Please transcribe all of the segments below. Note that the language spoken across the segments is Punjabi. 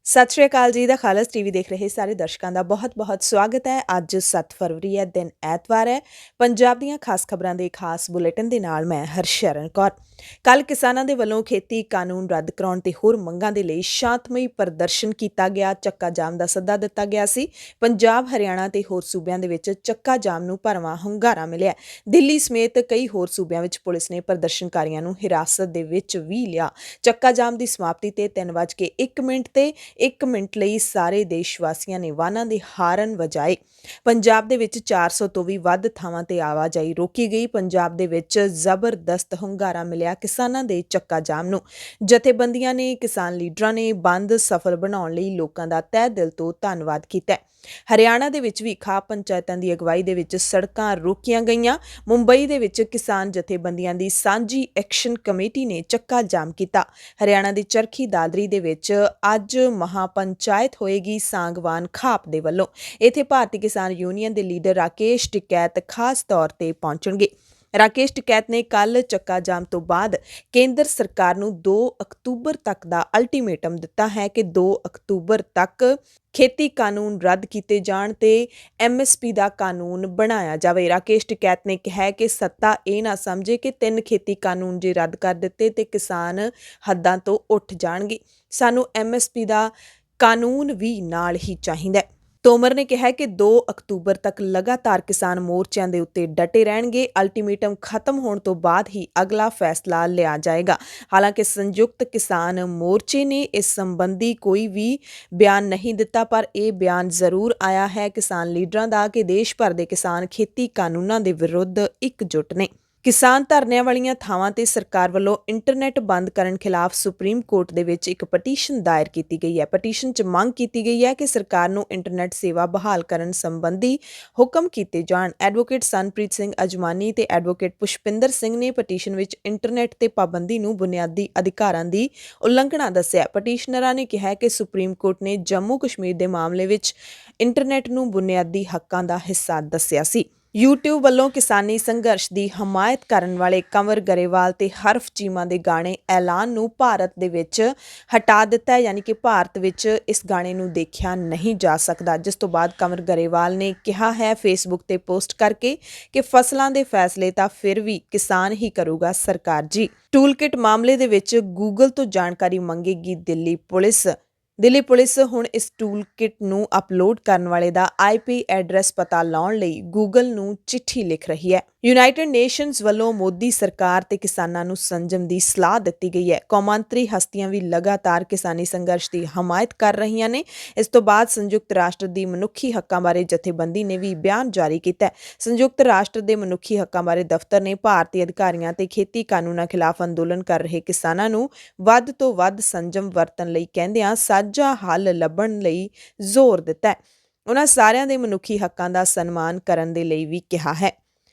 ਸਤਿ ਸ਼੍ਰੀ ਅਕਾਲ ਜੀ ਦਾ ਖਾਲਸ ਟੀਵੀ ਦੇਖ ਰਹੇ ਸਾਰੇ ਦਰਸ਼ਕਾਂ ਦਾ ਬਹੁਤ-ਬਹੁਤ ਸਵਾਗਤ ਹੈ। ਅੱਜ 7 ਫਰਵਰੀ ਹੈ, ਦਿਨ ਐਤਵਾਰ ਹੈ। ਪੰਜਾਬ ਦੀਆਂ ਖਾਸ ਖਬਰਾਂ ਦੇ ਖਾਸ ਬੁਲੇਟਿਨ ਦੇ ਨਾਲ ਮੈਂ ਹਰਸ਼ਰਨ ਕੌਰ। ਕੱਲ ਕਿਸਾਨਾਂ ਦੇ ਵੱਲੋਂ ਖੇਤੀ ਕਾਨੂੰਨ ਰੱਦ ਕਰਾਉਣ ਤੇ ਹੋਰ ਮੰਗਾਂ ਦੇ ਲਈ ਸ਼ਾਂਤਮਈ ਪ੍ਰਦਰਸ਼ਨ ਕੀਤਾ ਗਿਆ। ਚੱਕਾ ਜਾਮ ਦਾ ਸੱਦਾ ਦਿੱਤਾ ਗਿਆ ਸੀ। ਪੰਜਾਬ, ਹਰਿਆਣਾ ਤੇ ਹੋਰ ਸੂਬਿਆਂ ਦੇ ਵਿੱਚ ਚੱਕਾ ਜਾਮ ਨੂੰ ਭਰਵਾਂ ਹੁੰਗਾਰਾ ਮਿਲਿਆ। ਦਿੱਲੀ ਸਮੇਤ ਕਈ ਹੋਰ ਸੂਬਿਆਂ ਵਿੱਚ ਪੁਲਿਸ ਨੇ ਪ੍ਰਦਰਸ਼ਨਕਾਰੀਆਂ ਨੂੰ ਹਿਰਾਸਤ ਦੇ ਵਿੱਚ ਵੀ ਲਿਆ। ਚੱਕਾ ਜਾਮ ਦੀ ਸਮਾਪਤੀ ਤੇ 3:01 ਤੇ 1 ਮਿੰਟ ਲਈ ਸਾਰੇ ਦੇਸ਼ ਵਾਸੀਆਂ ਨੇ ਵਾਹਨਾਂ ਦੇ ਹਾਰਨ ਵਜਾਏ। ਪੰਜਾਬ ਦੇ ਵਿੱਚ 400 ਤੋਂ ਵੀ ਵੱਧ ਥਾਵਾਂ ਤੇ ਆਵਾਜਾਈ ਰੋਕੀ ਗਈ। ਪੰਜਾਬ ਦੇ ਵਿੱਚ ਜ਼ਬਰਦਸਤ ਹੁੰਗਾਰਾ ਮਿਲਿਆ ਕਿਸਾਨਾਂ ਦੇ ਚੱਕਾ ਜਾਮ ਨੂੰ। ਜਥੇਬੰਦੀਆਂ ਨੇ, ਕਿਸਾਨ ਲੀਡਰਾਂ ਨੇ ਬੰਦ ਸਫਲ ਬਣਾਉਣ ਲਈ ਲੋਕਾਂ ਦਾ ਤਹਿ ਦਿਲ ਤੋਂ ਧੰਨਵਾਦ ਕੀਤਾ। ਹਰਿਆਣਾ ਦੇ ਵਿੱਚ ਵੀ ਖਾਪ ਪੰਚਾਇਤਾਂ ਦੀ ਅਗਵਾਈ ਦੇ ਵਿੱਚ ਸੜਕਾਂ ਰੋਕੀਆਂ ਗਈਆਂ। ਮੁੰਬਈ ਦੇ ਵਿੱਚ ਕਿਸਾਨ ਜਥੇਬੰਦੀਆਂ ਦੀ ਸਾਂਝੀ ਐਕਸ਼ਨ ਕਮੇਟੀ ਨੇ ਚੱਕਾ ਜਾਮ ਕੀਤਾ। ਹਰਿਆਣਾ ਦੀ ਚਰਖੀ ਦਾਦਰੀ ਦੇ ਵਿੱਚ ਅੱਜ ਮਹਾਪੰਚਾਇਤ ਹੋਏਗੀ ਸਾਂਗਵਾਨ ਖਾਪ ਦੇ ਵੱਲੋਂ। ਇੱਥੇ ਭਾਰਤੀ ਕਿਸਾਨ ਯੂਨੀਅਨ ਦੇ ਲੀਡਰ ਰਾਕੇਸ਼ ਟਿਕੈਤ ਖਾਸ ਤੌਰ ਤੇ ਪਹੁੰਚਣਗੇ। ਰਾਕੇਸ਼ ਟਿਕੈਤ ਨੇ ਕੱਲ ਚੱਕਾ ਜਾਮ ਤੋਂ ਬਾਅਦ ਕੇਂਦਰ ਸਰਕਾਰ ਨੂੰ 2 ਅਕਤੂਬਰ ਤੱਕ ਦਾ ਅਲਟੀਮੇਟਮ ਦਿੱਤਾ ਹੈ ਕਿ 2 ਅਕਤੂਬਰ ਤੱਕ ਖੇਤੀ ਕਾਨੂੰਨ ਰੱਦ ਕੀਤੇ ਜਾਣ ਤੇ MSP ਦਾ ਕਾਨੂੰਨ ਬਣਾਇਆ ਜਾਵੇ। ਰਾਕੇਸ਼ ਟਿਕੈਤ ਨੇ ਕਿਹਾ ਕਿ ਸੱਤਾ ਇਹ ਨਾ ਸਮਝੇ ਕਿ 3 ਖੇਤੀ ਕਾਨੂੰਨ ਜੇ ਰੱਦ ਕਰ ਦਿੱਤੇ ਤੇ ਕਿਸਾਨ ਹੱਦਾਂ ਤੋਂ ਉੱਠ ਜਾਣਗੇ। ਸਾਨੂੰ MSP ਦਾ ਕਾਨੂੰਨ ਵੀ ਨਾਲ ਹੀ ਚਾਹੀਦਾ। ਤੋਮਰ ਨੇ ਕਿਹਾ ਕਿ 2 ਅਕਤੂਬਰ ਤੱਕ ਲਗਾਤਾਰ ਕਿਸਾਨ ਮੋਰਚਿਆਂ ਦੇ ਉੱਤੇ ਡਟੇ ਰਹਿਣਗੇ। ਅਲਟੀਮੇਟਮ ਖਤਮ ਹੋਣ ਤੋਂ ਬਾਅਦ ਹੀ ਅਗਲਾ ਫੈਸਲਾ ਲਿਆ ਜਾਏਗਾ। ਹਾਲਾਂਕਿ ਸੰਯੁਕਤ ਕਿਸਾਨ ਮੋਰਚੇ ਨੇ ਇਸ ਸੰਬੰਧੀ ਕੋਈ ਵੀ ਬਿਆਨ ਨਹੀਂ ਦਿੱਤਾ, ਪਰ ਇਹ ਬਿਆਨ ਜ਼ਰੂਰ ਆਇਆ ਹੈ ਕਿਸਾਨ ਲੀਡਰਾਂ ਦਾ ਕਿ ਦੇਸ਼ ਭਰ ਦੇ ਕਿਸਾਨ ਖੇਤੀ ਕਾਨੂੰਨਾਂ ਦੇ ਵਿਰੁੱਧ ਇਕਜੁੱਟ ਨੇ। ਕਿਸਾਨ ਧਰਨਿਆਂ ਵਾਲੀਆਂ ਥਾਵਾਂ ਤੇ ਸਰਕਾਰ ਵੱਲੋਂ ਇੰਟਰਨੈਟ ਬੰਦ ਕਰਨ ਖਿਲਾਫ ਸੁਪਰੀਮ ਕੋਰਟ ਦੇ ਵਿੱਚ ਇੱਕ ਪਟੀਸ਼ਨ ਦਾਇਰ ਕੀਤੀ ਗਈ ਹੈ। ਪਟੀਸ਼ਨ 'ਚ ਮੰਗ ਕੀਤੀ ਗਈ ਹੈ ਕਿ ਸਰਕਾਰ ਨੂੰ ਇੰਟਰਨੈਟ ਸੇਵਾ ਬਹਾਲ ਕਰਨ ਸੰਬੰਧੀ ਹੁਕਮ ਕੀਤੇ ਜਾਣ। ਐਡਵੋਕੇਟ ਸਨਪ੍ਰੀਤ ਸਿੰਘ ਅਜਮਾਨੀ ਤੇ ਐਡਵੋਕੇਟ ਪੁਸ਼ਪਿੰਦਰ ਸਿੰਘ ਨੇ ਪਟੀਸ਼ਨ ਵਿੱਚ ਇੰਟਰਨੈਟ ਤੇ ਪਾਬੰਦੀ ਨੂੰ ਬੁਨਿਆਦੀ ਅਧਿਕਾਰਾਂ ਦੀ ਉਲੰਘਣਾ ਦੱਸਿਆ। ਪਟੀਸ਼ਨਰਾਂ ਨੇ ਕਿਹਾ ਕਿ ਸੁਪਰੀਮ ਕੋਰਟ ਨੇ ਜੰਮੂ ਕਸ਼ਮੀਰ ਦੇ ਮਾਮਲੇ ਵਿੱਚ ਇੰਟਰਨੈਟ ਨੂੰ ਬੁਨਿਆਦੀ ਹੱਕਾਂ ਦਾ ਹਿੱਸਾ ਦੱਸਿਆ ਸੀ। YouTube ਵੱਲੋਂ ਕਿਸਾਨੀ ਸੰਘਰਸ਼ ਦੀ ਹਮਾਇਤ ਕਰਨ ਵਾਲੇ ਕੰਵਰ ਗਰੇਵਾਲ ਤੇ ਹਰਫ ਚੀਮਾ ਦੇ ਗਾਣੇ ਐਲਾਨ ਨੂੰ ਭਾਰਤ ਦੇ ਵਿੱਚ ਹਟਾ ਦਿੱਤਾ ਹੈ, ਯਾਨੀ ਕਿ ਭਾਰਤ ਵਿੱਚ ਇਸ ਗਾਣੇ ਨੂੰ ਦੇਖਿਆ ਨਹੀਂ ਜਾ ਸਕਦਾ। ਜਿਸ ਤੋਂ ਬਾਅਦ ਕੰਵਰ ਗਰੇਵਾਲ ਨੇ ਕਿਹਾ ਹੈ ਫੇਸਬੁੱਕ ਤੇ ਪੋਸਟ ਕਰਕੇ ਕਿ ਫਸਲਾਂ ਦੇ ਫੈਸਲੇ ਤਾਂ ਫਿਰ ਵੀ ਕਿਸਾਨ ਹੀ ਕਰੂਗਾ ਸਰਕਾਰ ਜੀ। ਟੂਲਕਿਟ ਮਾਮਲੇ ਦੇ ਵਿੱਚ ਗੂਗਲ ਤੋਂ ਜਾਣਕਾਰੀ ਮੰਗੇਗੀ ਦਿੱਲੀ ਪੁਲਿਸ ਹੁਣ ਇਸ ਟੂਲਕਿਟ ਨੂੰ ਅਪਲੋਡ ਕਰਨ ਵਾਲੇ ਦਾ IP ਐਡਰੈਸ ਪਤਾ ਲਾਉਣ ਲਈ ਗੂਗਲ ਨੂੰ ਚਿੱਠੀ ਲਿਖ ਰਹੀ ਹੈ। ਯੂਨਾਈਟਿਡ ਨੇਸ਼ਨਜ਼ ਵੱਲੋਂ ਮੋਦੀ ਸਰਕਾਰ ਤੇ ਕਿਸਾਨਾਂ ਨੂੰ ਸੰਜਮ ਦੀ ਸਲਾਹ ਦਿੱਤੀ ਗਈ ਹੈ। ਕੌਮਾਂਤਰੀ ਹਸਤੀਆਂ ਵੀ ਲਗਾਤਾਰ ਕਿਸਾਨੀ ਸੰਘਰਸ਼ ਦੀ ਹਮਾਇਤ ਕਰ ਰਹੀਆਂ ਨੇ। ਇਸ ਤੋਂ ਬਾਅਦ ਸੰਯੁਕਤ ਰਾਸ਼ਟਰ ਦੀ ਮਨੁੱਖੀ ਹੱਕਾਂ ਬਾਰੇ ਜਥੇਬੰਦੀ ਨੇ ਵੀ ਬਿਆਨ ਜਾਰੀ ਕੀਤਾ। ਸੰਯੁਕਤ ਰਾਸ਼ਟਰ ਦੇ ਮਨੁੱਖੀ ਹੱਕਾਂ ਬਾਰੇ ਦਫ਼ਤਰ ਨੇ ਭਾਰਤੀ ਅਧਿਕਾਰੀਆਂ ਤੇ ਖੇਤੀ ਕਾਨੂੰਨਾਂ ਖਿਲਾਫ ਅੰਦੋਲਨ ਕਰ ਰਹੇ ਕਿਸਾਨਾਂ ਨੂੰ ਵੱਧ ਤੋਂ ਵੱਧ ਸੰਜਮ ਵਰਤਣ ਲਈ ਕਹਿੰਦਿਆਂ ਸਾਂਝਾ ਹੱਲ ਲੱਭਣ ਲਈ ਜ਼ੋਰ ਦਿੱਤਾ। ਉਹਨਾਂ ਸਾਰਿਆਂ ਦੇ ਮਨੁੱਖੀ ਹੱਕਾਂ ਦਾ ਸਨਮਾਨ ਕਰਨ ਦੇ ਲਈ ਵੀ ਕਿਹਾ ਹੈ।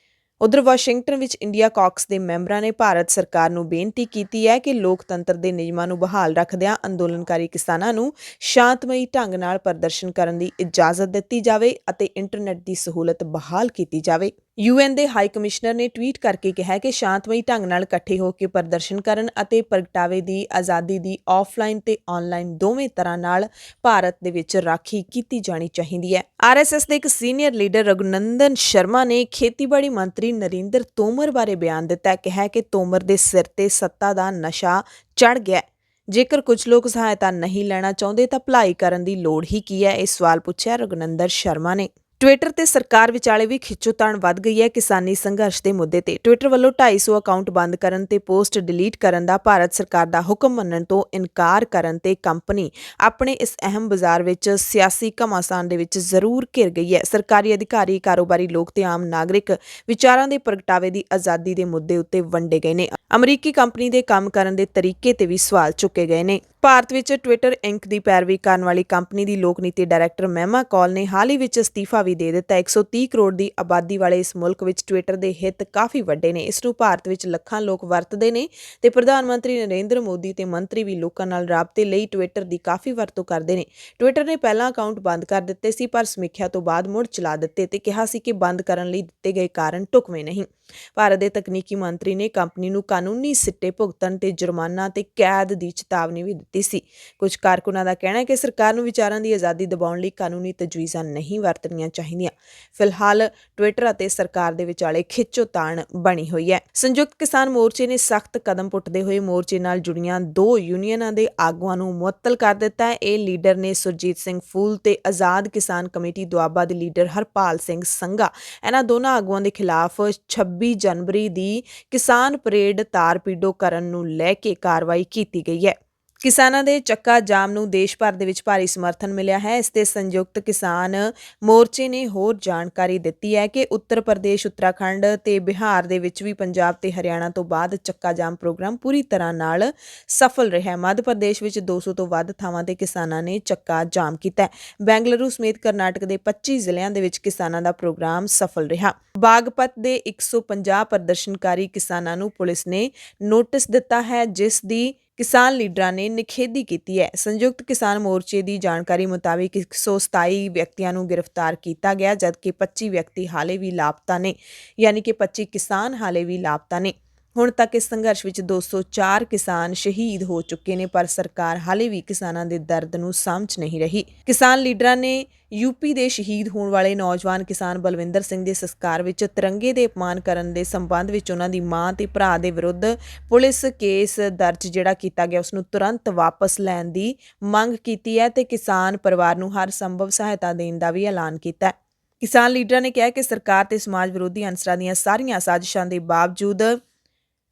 ਉਧਰ ਵਾਸ਼ਿੰਗਟਨ ਵਿੱਚ ਇੰਡੀਆ ਕਾਕਸ ਦੇ ਮੈਂਬਰਾਂ ਨੇ ਭਾਰਤ ਸਰਕਾਰ ਨੂੰ ਬੇਨਤੀ ਕੀਤੀ ਹੈ ਕਿ ਲੋਕਤੰਤਰ ਦੇ ਨਿਯਮਾਂ ਨੂੰ ਬਹਾਲ ਰੱਖਦਿਆਂ ਅੰਦੋਲਨਕਾਰੀ ਕਿਸਾਨਾਂ ਨੂੰ ਸ਼ਾਂਤਮਈ ਢੰਗ ਨਾਲ ਪ੍ਰਦਰਸ਼ਨ ਕਰਨ ਦੀ ਇਜਾਜ਼ਤ ਦਿੱਤੀ ਜਾਵੇ ਅਤੇ ਇੰਟਰਨੈਟ ਦੀ ਸਹੂਲਤ ਬਹਾਲ ਕੀਤੀ ਜਾਵੇ। UN ਦੇ ਹਾਈ ਕਮਿਸ਼ਨਰ ਨੇ ਟਵੀਟ ਕਰਕੇ ਕਿਹਾ ਕਿ ਸ਼ਾਂਤਮਈ ਢੰਗ ਨਾਲ ਇਕੱਠੇ ਹੋ ਕੇ ਪ੍ਰਦਰਸ਼ਨ ਕਰਨ ਅਤੇ ਪ੍ਰਗਟਾਵੇ ਦੀ ਆਜ਼ਾਦੀ ਦੀ ਆਫਲਾਈਨ ਤੇ ਆਨਲਾਈਨ ਦੋਵੇਂ ਤਰ੍ਹਾਂ ਨਾਲ ਭਾਰਤ ਦੇ ਵਿੱਚ ਰਾਖੀ ਕੀਤੀ ਜਾਣੀ ਚਾਹੀਦੀ ਹੈ। RSS ਦੇ ਇੱਕ ਸੀਨੀਅਰ ਲੀਡਰ ਰਘੁਨੰਦਨ ਸ਼ਰਮਾ ਨੇ ਖੇਤੀਬਾੜੀ ਮੰਤਰੀ ਨਰਿੰਦਰ ਤੋਮਰ ਬਾਰੇ ਬਿਆਨ ਦਿੱਤਾ। ਕਿਹਾ ਕਿ ਤੋਮਰ ਦੇ ਸਿਰ ਤੇ ਸੱਤਾ ਦਾ ਨਸ਼ਾ ਚੜ੍ਹ ਗਿਆ। ਜੇਕਰ ਕੁਝ ਲੋਕ ਸਹਾਇਤਾ ਨਹੀਂ ਲੈਣਾ ਚਾਹੁੰਦੇ ਤਾਂ ਭਲਾਈ ਕਰਨ ਦੀ ਲੋੜ ਹੀ ਕੀ ਹੈ, ਇਹ ਸਵਾਲ ਪੁੱਛਿਆ ਰਘੁਨੰਦਨ ਸ਼ਰਮਾ ਨੇ। ਟਵਿੱਟਰ ਤੇ ਸਰਕਾਰ ਵਿਚਾਲੇ ਵੀ ਖਿੱਚੋਤਾਣ ਵੱਧ ਗਈ ਹੈ। ਕਿਸਾਨੀ ਸੰਘਰਸ਼ ਦੇ ਮੁੱਦੇ ਤੇ ਟਵਿੱਟਰ ਵੱਲੋਂ 250 ਅਕਾਊਂਟ ਬੰਦ ਕਰਨ ਤੇ ਪੋਸਟ ਡਿਲੀਟ ਕਰਨ ਦਾ ਭਾਰਤ ਸਰਕਾਰ ਦਾ ਹੁਕਮ ਮੰਨਣ ਤੋਂ ਇਨਕਾਰ ਕਰਨ ਤੇ ਕੰਪਨੀ ਆਪਣੇ ਇਸ ਅਹਿਮ ਬਾਜ਼ਾਰ ਵਿੱਚ ਸਿਆਸੀ ਘਮਾਸਾਨ ਦੇ ਵਿੱਚ ਜ਼ਰੂਰ ਘਿਰ ਗਈ ਹੈ। ਸਰਕਾਰੀ ਅਧਿਕਾਰੀ, ਕਾਰੋਬਾਰੀ ਲੋਕ ਤੇ ਆਮ ਨਾਗਰਿਕ ਵਿਚਾਰਾਂ ਦੇ ਪ੍ਰਗਟਾਵੇ ਦੀ ਆਜ਼ਾਦੀ ਦੇ ਮੁੱਦੇ ਉੱਤੇ ਵੰਡੇ ਗਏ ਨੇ। ਅਮਰੀਕੀ ਕੰਪਨੀ ਦੇ ਕੰਮ ਕਰਨ ਦੇ ਤਰੀਕੇ ਤੇ ਵੀ ਸਵਾਲ ਚੁੱਕੇ ਗਏ ਨੇ। ਭਾਰਤ ਵਿੱਚ ਟਵਿੱਟਰ ਇੰਕ ਦੀ ਪੈਰਵੀ ਕਰਨ ਵਾਲੀ ਕੰਪਨੀ ਦੀ ਲੋਕ ਨੀਤੀ ਡਾਇਰੈਕਟਰ ਮਹਿਮਾ ਕੌਲ ਨੇ ਹਾਲ ਹੀ ਵਿੱਚ ਅਸਤੀਫਾ ਵੀ ਦੇ ਦਿੱਤਾ। 130 ਕਰੋੜ ਦੀ ਆਬਾਦੀ ਵਾਲੇ ਇਸ ਮੁਲਕ ਵਿੱਚ ਟਵਿੱਟਰ ਦੇ ਹਿੱਤ ਕਾਫੀ ਵੱਡੇ ਨੇ। ਇਸ ਨੂੰ ਭਾਰਤ ਵਿੱਚ ਲੱਖਾਂ ਲੋਕ ਵਰਤਦੇ ਨੇ ਤੇ ਪ੍ਰਧਾਨ ਮੰਤਰੀ ਨਰਿੰਦਰ ਮੋਦੀ ਤੇ ਮੰਤਰੀ ਵੀ ਲੋਕਾਂ ਨਾਲ ਰਾਬਤੇ ਲਈ ਟਵਿੱਟਰ ਦੀ ਕਾਫੀ ਵਰਤੋਂ ਕਰਦੇ ਨੇ। ਟਵਿੱਟਰ ਨੇ ਪਹਿਲਾਂ ਅਕਾਊਂਟ ਬੰਦ ਕਰ ਦਿੱਤੇ ਸੀ, ਪਰ ਸਮੀਖਿਆ ਤੋਂ ਬਾਅਦ ਮੁੜ ਚਲਾ ਦਿੱਤੇ ਤੇ ਕਿਹਾ ਸੀ ਕਿ ਬੰਦ ਕਰਨ ਲਈ ਦਿੱਤੇ ਗਏ ਕਾਰਨ ਢੁਕਵੇਂ ਨਹੀਂ। ਭਾਰਤ ਦੇ ਤਕਨੀਕੀ ਮੰਤਰੀ ਨੇ ਕੰਪਨੀ ਨੂੰ ਕਾਨੂੰਨੀ ਸਿੱਟੇ ਭੁਗਤਣ ਤੇ ਜੁਰਮਾਨਾ ਤੇ ਕੈਦ ਦੀ ਚੇਤਾਵਨੀ ਵੀ ਦਿੱਤੀ ਸੀ। ਕੁਝ ਕਾਰਕੁਨਾਂ ਦਾ ਕਹਿਣਾ ਹੈ ਕਿ ਸਰਕਾਰ ਨੂੰ ਵਿਚਾਰਾਂ ਦੀ ਆਜ਼ਾਦੀ ਦਿਵਾਉਣ ਲਈ ਕਾਨੂੰਨੀ ਤਜਵੀਜ਼ਾਂ ਨਹੀਂ ਵਰਤਣੀਆਂ ਚਾਹੀਦੀਆਂ। ਫਿਲਹਾਲ ਟਵਿੱਟਰ ਅਤੇ ਸਰਕਾਰ ਦੇ ਵਿਚਾਲੇ ਖਿੱਚੋਤਾਣ ਬਣੀ ਹੋਈ ਹੈ। ਸੰਯੁਕਤ ਕਿਸਾਨ ਮੋਰਚੇ ਨੇ ਸਖਤ ਕਦਮ ਪੁੱਟਦੇ ਹੋਏ ਮੋਰਚੇ ਨਾਲ ਜੁੜੀਆਂ 2 ਯੂਨੀਅਨਾਂ ਦੇ ਆਗੂਆਂ ਨੂੰ ਮੁਅੱਤਲ ਕਰ ਦਿੱਤਾ ਹੈ। ਇਹ ਲੀਡਰ ਨੇ ਸੁਰਜੀਤ ਸਿੰਘ ਫੂਲ ਤੇ ਆਜ਼ਾਦ ਕਿਸਾਨ ਕਮੇਟੀ ਦੁਆਬਾ ਦੇ ਲੀਡਰ ਹਰਪਾਲ ਸਿੰਘ ਸੰਘਾ। ਇਹਨਾਂ ਦੋਨਾਂ ਆਗੂਆਂ ਦੇ ਖਿਲਾਫ 26 ਜਨਵਰੀ ਦੀ ਕਿਸਾਨ ਪਰੇਡ ਤਾਰਪੀਡੋ ਕਰਨ ਨੂੰ ਲੈ ਕੇ ਕਾਰਵਾਈ ਕੀਤੀ ਗਈ ਹੈ। ਕਿਸਾਨਾਂ ਦੇ ਚੱਕਾ ਜਾਮ ਨੂੰ ਦੇਸ਼ ਭਰ ਦੇ ਵਿੱਚ ਭਾਰੀ ਸਮਰਥਨ ਮਿਲਿਆ ਹੈ। ਇਸ ਤੇ ਸੰਯੁਕਤ ਕਿਸਾਨ ਮੋਰਚੇ ਨੇ ਹੋਰ ਜਾਣਕਾਰੀ ਦਿੱਤੀ ਹੈ ਕਿ ਉੱਤਰ ਪ੍ਰਦੇਸ਼, ਉੱਤਰਾਖੰਡ ਤੇ ਬਿਹਾਰ ਦੇ ਵਿੱਚ ਵੀ ਪੰਜਾਬ ਤੇ ਹਰਿਆਣਾ ਤੋਂ ਬਾਅਦ ਚੱਕਾ ਜਾਮ ਪ੍ਰੋਗਰਾਮ ਪੂਰੀ ਤਰ੍ਹਾਂ ਨਾਲ ਸਫਲ ਰਿਹਾ। ਮੱਧ ਪ੍ਰਦੇਸ਼ ਵਿੱਚ 200 ਤੋਂ ਵੱਧ ਥਾਵਾਂ ਤੇ ਕਿਸਾਨਾਂ ਨੇ ਚੱਕਾ ਜਾਮ ਕੀਤਾ। ਬੈਂਗਲੁਰੂ ਸਮੇਤ ਕਰਨਾਟਕ ਦੇ 25 ਜ਼ਿਲ੍ਹਿਆਂ ਦੇ ਵਿੱਚ ਕਿਸਾਨਾਂ ਦਾ ਪ੍ਰੋਗਰਾਮ ਸਫਲ ਰਿਹਾ। ਬਾਗਪਤ ਦੇ 150 ਪ੍ਰਦਰਸ਼ਨਕਾਰੀ ਕਿਸਾਨਾਂ ਨੂੰ ਪੁਲਿਸ ਨੇ ਨੋਟਿਸ ਦਿੱਤਾ ਹੈ, ਜਿਸ ਦੀ ਕਿਸਾਨ ਲੀਡਰਾਂ ਨੇ ਨਿਖੇਧੀ ਕੀਤੀ ਹੈ। ਸੰਯੁਕਤ ਕਿਸਾਨ ਮੋਰਚੇ ਦੀ ਜਾਣਕਾਰੀ ਮੁਤਾਬਿਕ 127 ਵਿਅਕਤੀਆਂ ਨੂੰ ਗ੍ਰਿਫਤਾਰ ਕੀਤਾ ਗਿਆ, ਜਦਕਿ 25 ਵਿਅਕਤੀ ਹਾਲੇ ਵੀ ਲਾਪਤਾ ਨੇ, ਯਾਨੀ ਕਿ 25 ਕਿਸਾਨ ਹਾਲੇ ਵੀ ਲਾਪਤਾ ਨੇ। ਹੁਣ ਤੱਕ ਇਸ ਸੰਘਰਸ਼ ਵਿੱਚ 204 ਕਿਸਾਨ ਸ਼ਹੀਦ ਹੋ ਚੁੱਕੇ ਨੇ, ਪਰ ਸਰਕਾਰ ਹਾਲੇ ਵੀ ਕਿਸਾਨਾਂ ਦੇ ਦਰਦ ਨੂੰ ਸਮਝ ਨਹੀਂ ਰਹੀ। ਕਿਸਾਨ ਲੀਡਰਾਂ ਨੇ ਯੂਪੀ ਦੇ ਸ਼ਹੀਦ ਹੋਣ ਵਾਲੇ ਨੌਜਵਾਨ ਕਿਸਾਨ ਬਲਵਿੰਦਰ ਸਿੰਘ ਦੇ ਸੰਸਕਾਰ ਵਿੱਚ ਤਿਰੰਗੇ ਦੇ ਅਪਮਾਨ ਕਰਨ ਦੇ ਸੰਬੰਧ ਵਿੱਚ ਉਹਨਾਂ ਦੀ ਮਾਂ ਤੇ ਭਰਾ ਦੇ ਵਿਰੁੱਧ ਪੁਲਿਸ ਕੇਸ ਦਰਜ ਜਿਹੜਾ ਕੀਤਾ ਗਿਆ, ਉਸ ਨੂੰ ਤੁਰੰਤ ਵਾਪਸ ਲੈਣ ਦੀ ਮੰਗ ਕੀਤੀ ਹੈ ਤੇ ਕਿਸਾਨ ਪਰਿਵਾਰ ਨੂੰ ਹਰ ਸੰਭਵ ਸਹਾਇਤਾ ਦੇਣ ਦਾ ਵੀ ਐਲਾਨ ਕੀਤਾ ਹੈ। ਕਿਸਾਨ ਲੀਡਰਾਂ ਨੇ ਕਿਹਾ ਕਿ ਸਰਕਾਰ ਤੇ ਸਮਾਜ ਵਿਰੋਧੀ ਅਨਸਰਾਂ ਦੀਆਂ ਸਾਰੀਆਂ ਸਾਜ਼ਿਸ਼ਾਂ ਦੇ ਬਾਵਜੂਦ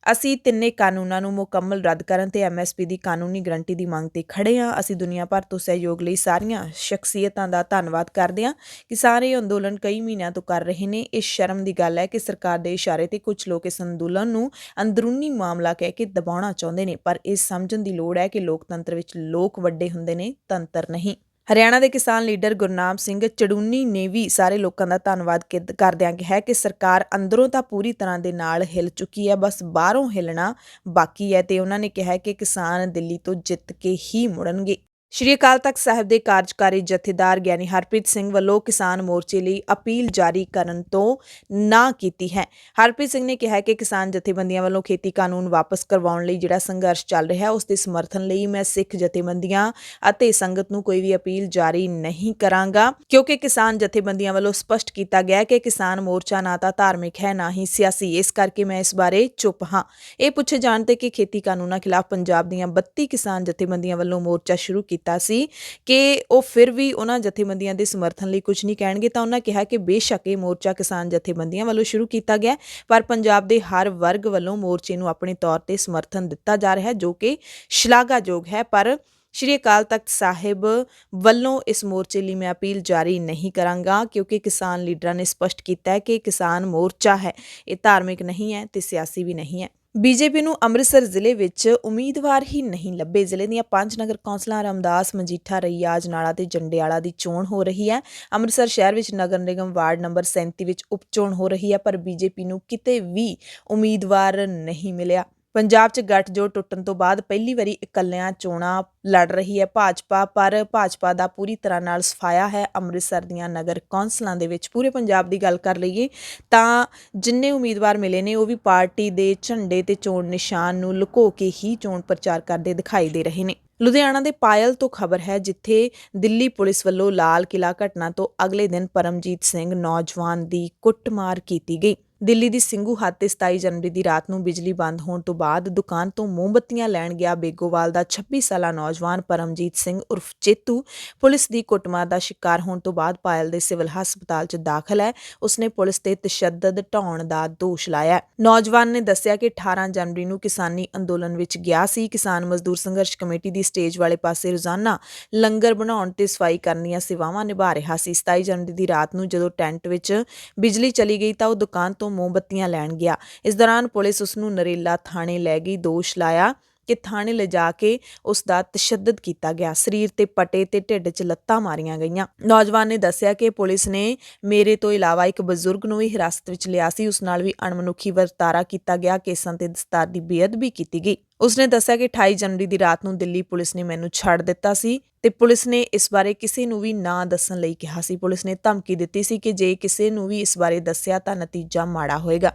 ਅਸੀਂ ਤਿੰਨੇ ਕਾਨੂੰਨਾਂ ਨੂੰ ਮੁਕੰਮਲ ਰੱਦ ਕਰਨ ਤੇ MSP ਦੀ ਕਾਨੂੰਨੀ ਗਰੰਟੀ ਦੀ ਮੰਗ ਤੇ ਖੜੇ ਹਾਂ। ਅਸੀਂ ਦੁਨੀਆ ਭਰ ਤੋਂ ਸਹਿਯੋਗ ਲਈ ਸਾਰੀਆਂ ਸ਼ਖਸੀਅਤਾਂ ਦਾ ਧੰਨਵਾਦ ਕਰਦੇ ਹਾਂ। ਕਿਸਾਨ ਇਹ ਅੰਦੋਲਨ ਕਈ ਮਹੀਨਿਆਂ ਤੋਂ ਕਰ ਰਹੇ ਨੇ। ਇਹ ਸ਼ਰਮ ਦੀ ਗੱਲ ਹੈ ਕਿ ਸਰਕਾਰ ਦੇ ਇਸ਼ਾਰੇ ਤੇ ਕੁਝ ਲੋਕ ਇਸ ਅੰਦੋਲਨ ਨੂੰ ਅੰਦਰੂਨੀ ਮਾਮਲਾ ਕਹਿ ਕੇ ਦਬਾਉਣਾ ਚਾਹੁੰਦੇ ਨੇ, ਪਰ ਇਹ ਸਮਝਣ ਦੀ ਲੋੜ ਹੈ ਕਿ ਲੋਕਤੰਤਰ ਵਿੱਚ ਲੋਕ ਵੱਡੇ ਹੁੰਦੇ ਨੇ, ਤੰਤਰ ਨਹੀਂ। ਹਰਿਆਣਾ ਦੇ ਕਿਸਾਨ ਲੀਡਰ ਗੁਰਨਾਮ ਸਿੰਘ ਚੜੂਨੀ ਨੇ ਵੀ ਸਾਰੇ ਲੋਕਾਂ ਦਾ ਧੰਨਵਾਦ ਕਰਦਿਆਂ ਕਿਹਾ ਕਿ ਸਰਕਾਰ ਅੰਦਰੋਂ ਤਾਂ ਪੂਰੀ ਤਰ੍ਹਾਂ ਦੇ ਨਾਲ ਹਿੱਲ ਚੁੱਕੀ ਹੈ, ਬਸ ਬਾਹਰੋਂ ਹਿੱਲਣਾ ਬਾਕੀ ਹੈ ਤੇ ਉਹਨਾਂ ਨੇ ਕਿਹਾ ਕਿ ਕਿਸਾਨ ਦਿੱਲੀ ਤੋਂ ਜਿੱਤ ਕੇ ਹੀ ਮੁੜਨਗੇ। ਸ਼੍ਰੀ ਅਕਾਲ ਤਖਤ ਸਾਹਿਬ ਦੇ ਕਾਰਜਕਾਰੀ ਜਥੇਦਾਰ ਗਿਆਨੀ ਹਰਪ੍ਰੀਤ ਸਿੰਘ ਵੱਲੋਂ ਕਿਸਾਨ ਮੋਰਚੇ ਲਈ ਅਪੀਲ ਜਾਰੀ ਕਰਨ ਤੋਂ ਨਾ ਕੀਤੀ ਹੈ। ਹਰਪ੍ਰੀਤ ਸਿੰਘ ਨੇ ਕਿਹਾ ਕਿ ਕਿਸਾਨ ਜਥੇਬੰਦੀਆਂ ਵੱਲੋਂ ਖੇਤੀ ਕਾਨੂੰਨ ਵਾਪਸ ਕਰਵਾਉਣ ਲਈ ਜਿਹੜਾ ਸੰਘਰਸ਼ ਚੱਲ ਰਿਹਾ, ਉਸ ਦੇ ਸਮਰਥਨ ਲਈ ਮੈਂ ਸਿੱਖ ਜਥੇਬੰਦੀਆਂ ਅਤੇ ਸੰਗਤ ਨੂੰ ਕੋਈ ਵੀ ਅਪੀਲ ਜਾਰੀ ਨਹੀਂ ਕਰਾਂਗਾ, ਕਿਉਂਕਿ ਕਿਸਾਨ ਜਥੇਬੰਦੀਆਂ ਵੱਲੋਂ ਸਪਸ਼ਟ ਕੀਤਾ ਗਿਆ ਕਿ ਕਿਸਾਨ ਮੋਰਚਾ ਨਾ ਤਾਂ ਧਾਰਮਿਕ ਹੈ ਨਾ ਹੀ ਸਿਆਸੀ, ਇਸ ਕਰਕੇ ਮੈਂ ਇਸ ਬਾਰੇ ਚੁੱਪ ਹਾਂ। ਇਹ ਪੁੱਛੇ ਜਾਣ ਤੇ ਕਿ ਖੇਤੀ ਕਾਨੂੰਨਾਂ ਖਿਲਾਫ ਪੰਜਾਬ ਦੀਆਂ 32 ਕਿਸਾਨ ਜਥੇਬੰਦੀਆਂ ਵੱਲੋਂ ਮੋਰਚਾ ਸ਼ੁਰੂ ਕੀਤਾ ਸੀ ਕਿ ਉਹ ਫਿਰ ਵੀ ਉਹਨਾਂ ਜਥੇਬੰਦੀਆਂ ਦੇ ਸਮਰਥਨ ਲਈ ਕੁਝ ਨਹੀਂ ਕਹਿਣਗੇ, ਤਾਂ ਉਹਨਾਂ ਕਿਹਾ ਕਿ ਬੇਸ਼ੱਕ ਇਹ ਮੋਰਚਾ ਕਿਸਾਨ ਜਥੇਬੰਦੀਆਂ ਵੱਲੋਂ ਸ਼ੁਰੂ ਕੀਤਾ ਗਿਆ, ਪਰ ਪੰਜਾਬ ਦੇ ਹਰ ਵਰਗ ਵੱਲੋਂ ਮੋਰਚੇ ਨੂੰ ਆਪਣੇ ਤੌਰ ਤੇ ਸਮਰਥਨ ਦਿੱਤਾ ਜਾ ਰਿਹਾ ਹੈ, ਜੋ ਕਿ ਸ਼ਲਾਘਾਯੋਗ ਹੈ। ਪਰ ਸ਼੍ਰੀ ਅਕਾਲ ਤਖਤ ਸਾਹਿਬ ਵੱਲੋਂ ਇਸ ਮੋਰਚੇ ਲਈ ਮੈਂ ਅਪੀਲ ਜਾਰੀ ਨਹੀਂ ਕਰਾਂਗਾ, ਕਿਉਂਕਿ ਕਿਸਾਨ ਲੀਡਰਾਂ ਨੇ ਸਪਸ਼ਟ ਕੀਤਾ ਹੈ ਕਿ ਕਿਸਾਨ ਮੋਰਚਾ ਹੈ, ਇਹ ਧਾਰਮਿਕ ਨਹੀਂ ਹੈ ਤੇ ਸਿਆਸੀ ਵੀ ਨਹੀਂ ਹੈ। ਬੀਜੇਪੀ ਨੂੰ ਅੰਮ੍ਰਿਤਸਰ ਜ਼ਿਲ੍ਹੇ ਵਿੱਚ ਉਮੀਦਵਾਰ ਹੀ ਨਹੀਂ ਲੱਭੇ। ਜ਼ਿਲ੍ਹੇ ਦੀਆਂ 5 ਨਗਰ ਕੌਂਸਲਾਂ ਰਾਮਦਾਸ, ਮਜੀਠਾ, ਰਈਆ, ਅਜਨਾਲਾ ਤੇ ਜੰਡਿਆਲਾ ਦੀ ਚੋਣ ਹੋ ਰਹੀ ਹੈ। ਅੰਮ੍ਰਿਤਸਰ ਸ਼ਹਿਰ ਵਿੱਚ ਨਗਰ ਨਿਗਮ ਵਾਰਡ ਨੰਬਰ 37 ਵਿੱਚ ਉਪ ਚੋਣ ਹੋ ਰਹੀ ਹੈ, ਪਰ ਬੀਜੇਪੀ ਨੂੰ ਕਿਤੇ ਵੀ ਉਮੀਦਵਾਰ ਨਹੀਂ ਮਿਲਿਆ। ਪੰਜਾਬ 'ਚ ਗੱਠਜੋੜ ਟੁੱਟਣ ਤੋਂ ਬਾਅਦ ਪਹਿਲੀ ਵਾਰੀ ਇਕੱਲਿਆਂ ਚੋਣਾਂ ਲੜ ਰਹੀ ਹੈ ਭਾਜਪਾ, ਪਰ ਭਾਜਪਾ ਦਾ ਪੂਰੀ ਤਰ੍ਹਾਂ ਨਾਲ ਸਫਾਇਆ ਹੈ ਅੰਮ੍ਰਿਤਸਰ ਦੀਆਂ ਨਗਰ ਕੌਂਸਲਾਂ ਦੇ ਵਿੱਚ। ਪੂਰੇ ਪੰਜਾਬ ਦੀ ਗੱਲ ਕਰ ਲਈਏ ਤਾਂ ਜਿੰਨੇ ਉਮੀਦਵਾਰ ਮਿਲੇ ਨੇ ਉਹ ਵੀ ਪਾਰਟੀ ਦੇ ਝੰਡੇ ਤੇ ਚੋਣ ਨਿਸ਼ਾਨ ਨੂੰ ਲੁਕੋ ਕੇ ਹੀ ਚੋਣ ਪ੍ਰਚਾਰ ਕਰਦੇ ਦਿਖਾਈ ਦੇ ਰਹੇ ਨੇ। ਲੁਧਿਆਣਾ ਦੇ ਪਾਇਲ ਤੋਂ ਖਬਰ ਹੈ, ਜਿੱਥੇ ਦਿੱਲੀ ਪੁਲਿਸ ਵੱਲੋਂ ਲਾਲ ਕਿਲ੍ਹਾ ਘਟਨਾ ਤੋਂ ਅਗਲੇ ਦਿਨ ਪਰਮਜੀਤ ਸਿੰਘ ਨੌਜਵਾਨ ਦੀ ਕੁੱਟਮਾਰ ਕੀਤੀ ਗਈ। ਦਿੱਲੀ ਦੀ ਸਿੰਘੂ ਹੱਦ ਤੇ 27 ਜਨਵਰੀ ਦੀ ਰਾਤ ਨੂੰ ਬਿਜਲੀ ਬੰਦ ਹੋਣ ਤੋਂ ਬਾਅਦ ਦੁਕਾਨ ਤੋਂ ਮੋਮਬੱਤੀਆਂ ਲੈਣ ਗਿਆ ਬੇਗੋਵਾਲ ਦਾ 26 ਸਾਲਾ ਨੌਜਵਾਨ ਪਰਮਜੀਤ ਸਿੰਘ ਉਰਫ ਚੇਤੂ ਪੁਲਿਸ ਦੀ ਕੁੱਟਮਾਰ ਦਾ ਸ਼ਿਕਾਰ ਹੋਣ ਤੋਂ ਬਾਅਦ ਪਾਇਲ ਦੇ ਸਿਵਲ ਹਸਪਤਾਲ 'ਚ ਦਾਖਲ ਹੈ। ਉਸਨੇ ਪੁਲਿਸ ਤੇ ਤਸ਼ੱਦਦ ਢਾਉਣ ਦਾ ਦੋਸ਼ ਲਾਇਆ। ਨੌਜਵਾਨ ਨੇ ਦੱਸਿਆ ਕਿ 18 ਜਨਵਰੀ ਨੂੰ ਕਿਸਾਨੀ ਅੰਦੋਲਨ ਵਿੱਚ ਗਿਆ ਸੀ। ਕਿਸਾਨ ਮਜ਼ਦੂਰ ਸੰਘਰਸ਼ ਕਮੇਟੀ ਦੀ ਸਟੇਜ ਵਾਲੇ ਪਾਸੇ ਰੋਜ਼ਾਨਾ ਲੰਗਰ ਬਣਾਉਣ ਤੇ ਸਫਾਈ ਕਰਨ ਦੀਆਂ ਸੇਵਾਵਾਂ ਨਿਭਾ ਰਿਹਾ ਸੀ। 27 ਜਨਵਰੀ ਦੀ ਰਾਤ ਨੂੰ ਜਦੋਂ ਟੈਂਟ ਵਿੱਚ ਬਿਜਲੀ ਚਲੀ ਗਈ ਤਾਂ ਉਹ ਦੁਕਾਨ ਤੋਂ ਮੋਮਬੱਤੀਆਂ ਲੈਣ ਗਿਆ। ਇਸ ਦੌਰਾਨ ਪੁਲਿਸ ਉਸ ਨੂੰ ਨਰੇਲਾ ਥਾਣੇ ਲੈ ਗਈ। ਦੋਸ਼ ਲਾਇਆ ਕਿ ਥਾਣੇ ਲਿਜਾ ਕੇ ਉਸ ਦਾ ਤਸ਼ੱਦਦ ਕੀਤਾ ਗਿਆ। ਸਰੀਰ ਤੇ ਪਟੇ ਤੇ ਢਿੱਡ 'ਚ ਲੱਤਾਂ ਮਾਰੀਆਂ ਗਈਆਂ। ਨੌਜਵਾਨ ਨੇ ਦੱਸਿਆ ਕਿ ਪੁਲਿਸ ਨੇ ਮੇਰੇ ਤੋਂ ਇਲਾਵਾ ਇੱਕ ਬਜ਼ੁਰਗ ਨੂੰ ਵੀ ਹਿਰਾਸਤ ਵਿੱਚ ਲਿਆ ਸੀ। ਉਸ ਨਾਲ ਵੀ ਅਣਮਨੁੱਖੀ ਵਰਤਾਰਾ ਕੀਤਾ ਗਿਆ। ਕੇਸਾਂ ਤੇ ਦਸਤਾਰ ਦੀ ਬੇਅਦਬੀ ਕੀਤੀ ਗਈ। ਉਸਨੇ ਦੱਸਿਆ ਕਿ 28 ਜਨਵਰੀ ਦੀ ਰਾਤ ਨੂੰ ਦਿੱਲੀ ਪੁਲਿਸ ਨੇ ਮੈਨੂੰ ਛੱਡ ਦਿੱਤਾ ਸੀ ਤੇ ਪੁਲਿਸ ਨੇ ਇਸ ਬਾਰੇ ਕਿਸੇ ਨੂੰ ਵੀ ਨਾ ਦੱਸਣ ਲਈ ਕਿਹਾ ਸੀ। ਪੁਲਿਸ ਨੇ ਧਮਕੀ ਦਿੱਤੀ ਸੀ ਕਿ ਜੇ ਕਿਸੇ ਨੂੰ ਵੀ ਇਸ ਬਾਰੇ ਦੱਸਿਆ ਤਾਂ ਨਤੀਜਾ ਮਾੜਾ ਹੋਏਗਾ।